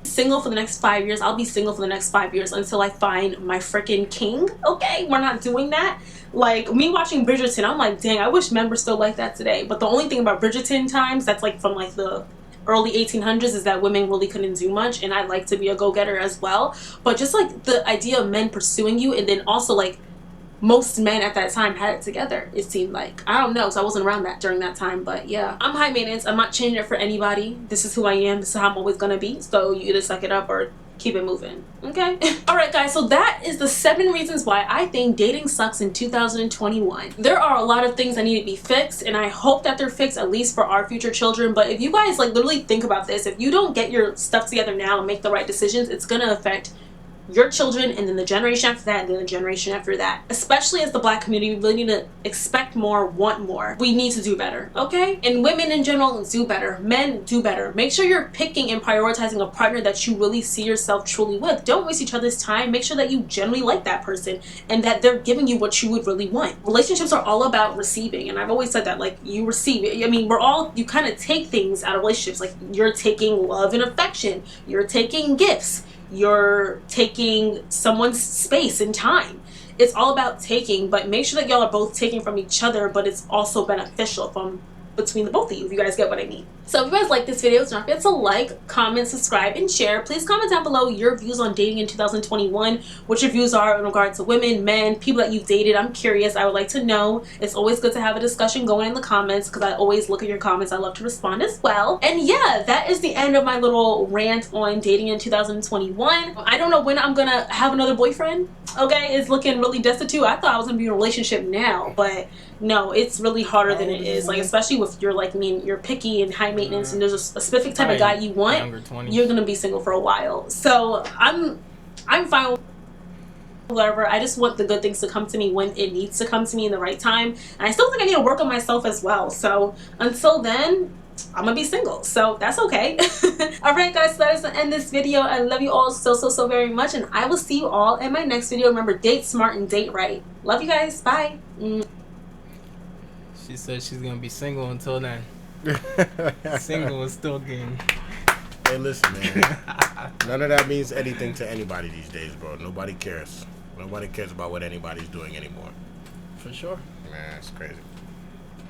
Single for the next 5 years. I'll be single for the next 5 years until I find my freaking king. Okay, we're not doing that. Like, me watching Bridgerton, I'm like, dang, I wish men were still like that today. But the only thing about Bridgerton times, that's like from like the early 1800s, is that women really couldn't do much, and I like to be a go-getter as well. But just like the idea of men pursuing you, and then also like most men at that time had it together, it seemed like. I don't know, so I wasn't around that during that time, but yeah. I'm high maintenance. I'm not changing it for anybody. This is who I am. This is how I'm always gonna be. So you either suck it up or keep it moving, okay? Alright guys, so that is the 7 reasons why I think dating sucks in 2021. There are a lot of things that need to be fixed, and I hope that they're fixed at least for our future children. But if you guys like literally think about this, if you don't get your stuff together now and make the right decisions, it's gonna affect your children, and then the generation after that, and then the generation after that. Especially as the Black community, we really need to expect more, want more. We need to do better, okay? And women in general do better. Men do better. Make sure you're picking and prioritizing a partner that you really see yourself truly with. Don't waste each other's time. Make sure that you generally like that person and that they're giving you what you would really want. Relationships are all about receiving, and I've always said that, like, you receive. I mean, you kind of take things out of relationships. Like, you're taking love and affection. You're taking gifts. You're taking someone's space and time. It's all about taking, but make sure that y'all are both taking from each other, but it's also beneficial from between the both of you, if you guys get what I mean. So if you guys like this video, don't forget to like, comment, subscribe, and share. Please comment down below your views on dating in 2021, what your views are in regard to women, men, people that you've dated. I'm curious. I would like to know. It's always good to have a discussion going in the comments, because I always look at your comments. I love to respond as well. And yeah, that is the end of my little rant on dating in 2021. I don't know when I'm gonna have another boyfriend. Okay, it's looking really destitute. I thought I was gonna be in a relationship now, but no, it's really harder than it is. Like, especially with you're like me and you're picky and high maintenance, and there's a specific type of guy you want, you're gonna be single for a while. So I'm fine with whatever. I just want the good things to come to me when it needs to come to me in the right time. And I still think I need to work on myself as well. So until then, I'm gonna be single, so that's okay. Alright guys, so that is the end of this video. I love you all so very much, and I will see you all in my next video. Remember, date smart and date right. Love you guys. Bye. She said she's gonna be single until then. Single is still getting. Hey, listen, man. None of that means anything to anybody these days, bro. Nobody cares. Nobody cares about what anybody's doing anymore. For sure. Man, it's crazy.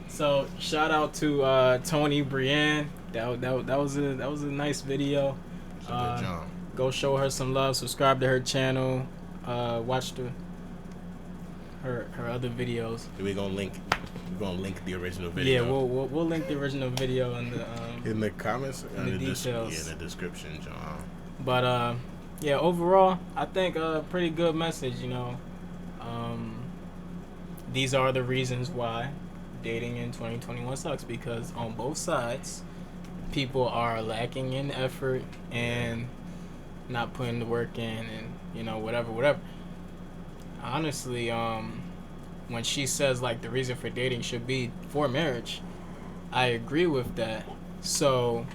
So shout out to Toni Bryanne. That was a nice video. It's a good job. Go show her some love. Subscribe to her channel. Watch her other videos. We're gonna link the original video. Yeah, we'll link the original video in the comments, in the details, in the description, John. But yeah, overall, I think a pretty good message. You know, these are the reasons why dating in 2021 sucks, because on both sides, people are lacking in effort and not putting the work in, and you know, whatever. Honestly, when she says like the reason for dating should be for marriage, I agree with that. So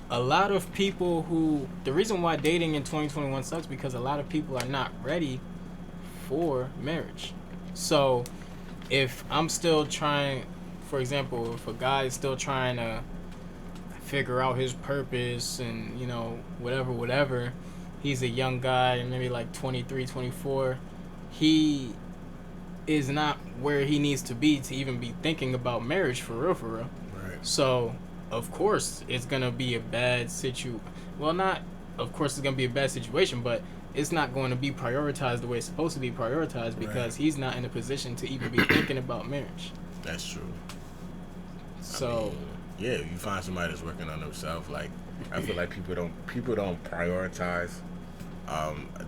a lot of people the reason why dating in 2021 sucks, because a lot of people are not ready for marriage. So if I'm still trying, for example, if a guy is still trying to figure out his purpose and, you know, whatever, he's a young guy, maybe like 23, 24, he is not where he needs to be even be thinking about marriage for real. Right. So, of course, it's going to be a bad situation. Well, not, of course, it's going to be a bad situation, but it's not going to be prioritized the way it's supposed to be prioritized, because he's not in a position to even be thinking about marriage. That's true. So, I mean, yeah, you find somebody that's working on themselves. Like, I feel like people don't prioritize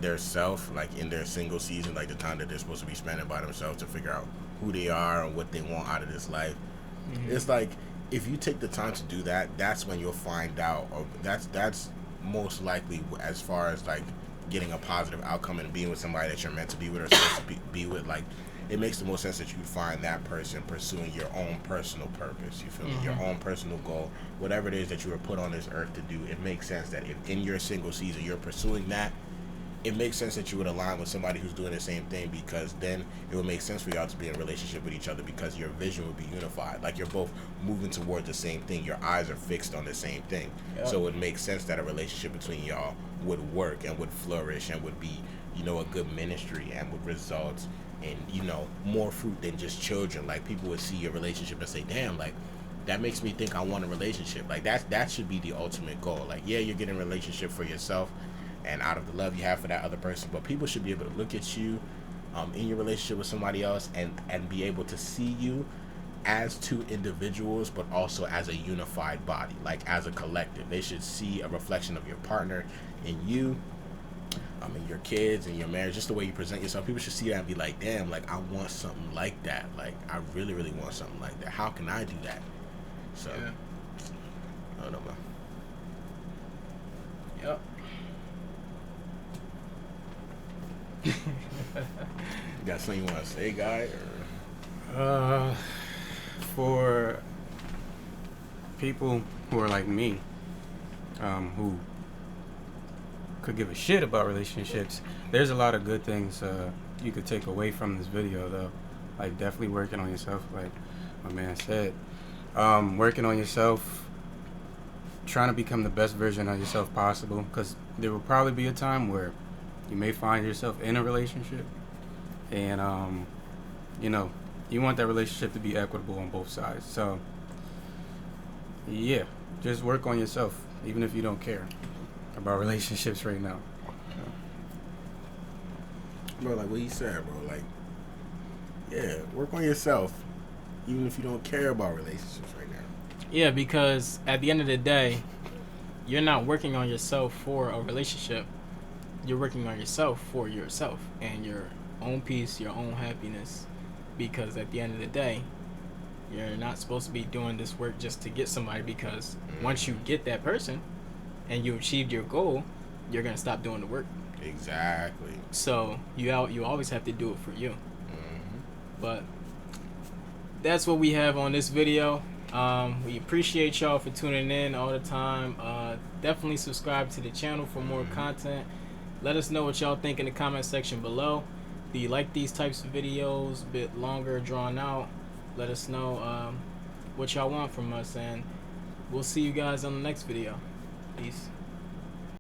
their self, like in their single season, like the time that they're supposed to be spending by themselves to figure out who they are and what they want out of this life. Mm-hmm. It's like, if you take the time to do that, that's when you'll find out, or that's most likely as far as like getting a positive outcome and being with somebody that you're meant to be with or supposed to be with. Like, it makes the most sense that you find that person pursuing your own personal purpose. You feel me? Your own personal goal, whatever it is that you were put on this earth to do. It makes sense that if in your single season you're pursuing that, it makes sense that you would align with somebody who's doing the same thing, because then it would make sense for y'all to be in a relationship with each other, because your vision would be unified. Like, you're both moving towards the same thing. Your eyes are fixed on the same thing. Yep. So it would make sense that a relationship between y'all would work and would flourish and would be, you know, a good ministry and would result in, you know, more fruit than just children. Like, people would see your relationship and say, damn, like, that makes me think I want a relationship. Like, that should be the ultimate goal. Like, yeah, you're getting a relationship for yourself and out of the love you have for that other person, but people should be able to look at you in your relationship with somebody else and be able to see you as two individuals, but also as a unified body, like as a collective. They should see a reflection of your partner in you, and your kids and your marriage, just the way you present yourself. People should see that and be like, damn, like, I want something like that. Like, I really, really want something like that. How can I do that? So, yeah. I don't know, man. Yep. You got something you want to say, guy? Or? For people who are like me, who could give a shit about relationships, there's a lot of good things you could take away from this video, though. Like, definitely working on yourself, like my man said. Working on yourself, trying to become the best version of yourself possible, because there will probably be a time where you may find yourself in a relationship, and you know, you want that relationship to be equitable on both sides. So yeah, just work on yourself, even if you don't care about relationships right now. Bro, like what he said, bro, like, yeah, work on yourself, even if you don't care about relationships right now. Yeah, because at the end of the day, you're not working on yourself for a relationship. You're working on yourself for yourself and your own peace, your own happiness. Because at the end of the day, you're not supposed to be doing this work just to get somebody, because once you get that person and you achieved your goal, you're going to stop doing the work. Exactly. So you always have to do it for you. But that's what we have on this video. We appreciate y'all for tuning in all the time. Definitely subscribe to the channel for more content. Let us know what y'all think in the comment section below. Do you like these types of videos, a bit longer, drawn out? Let us know what y'all want from us, and we'll see you guys on the next video. Peace.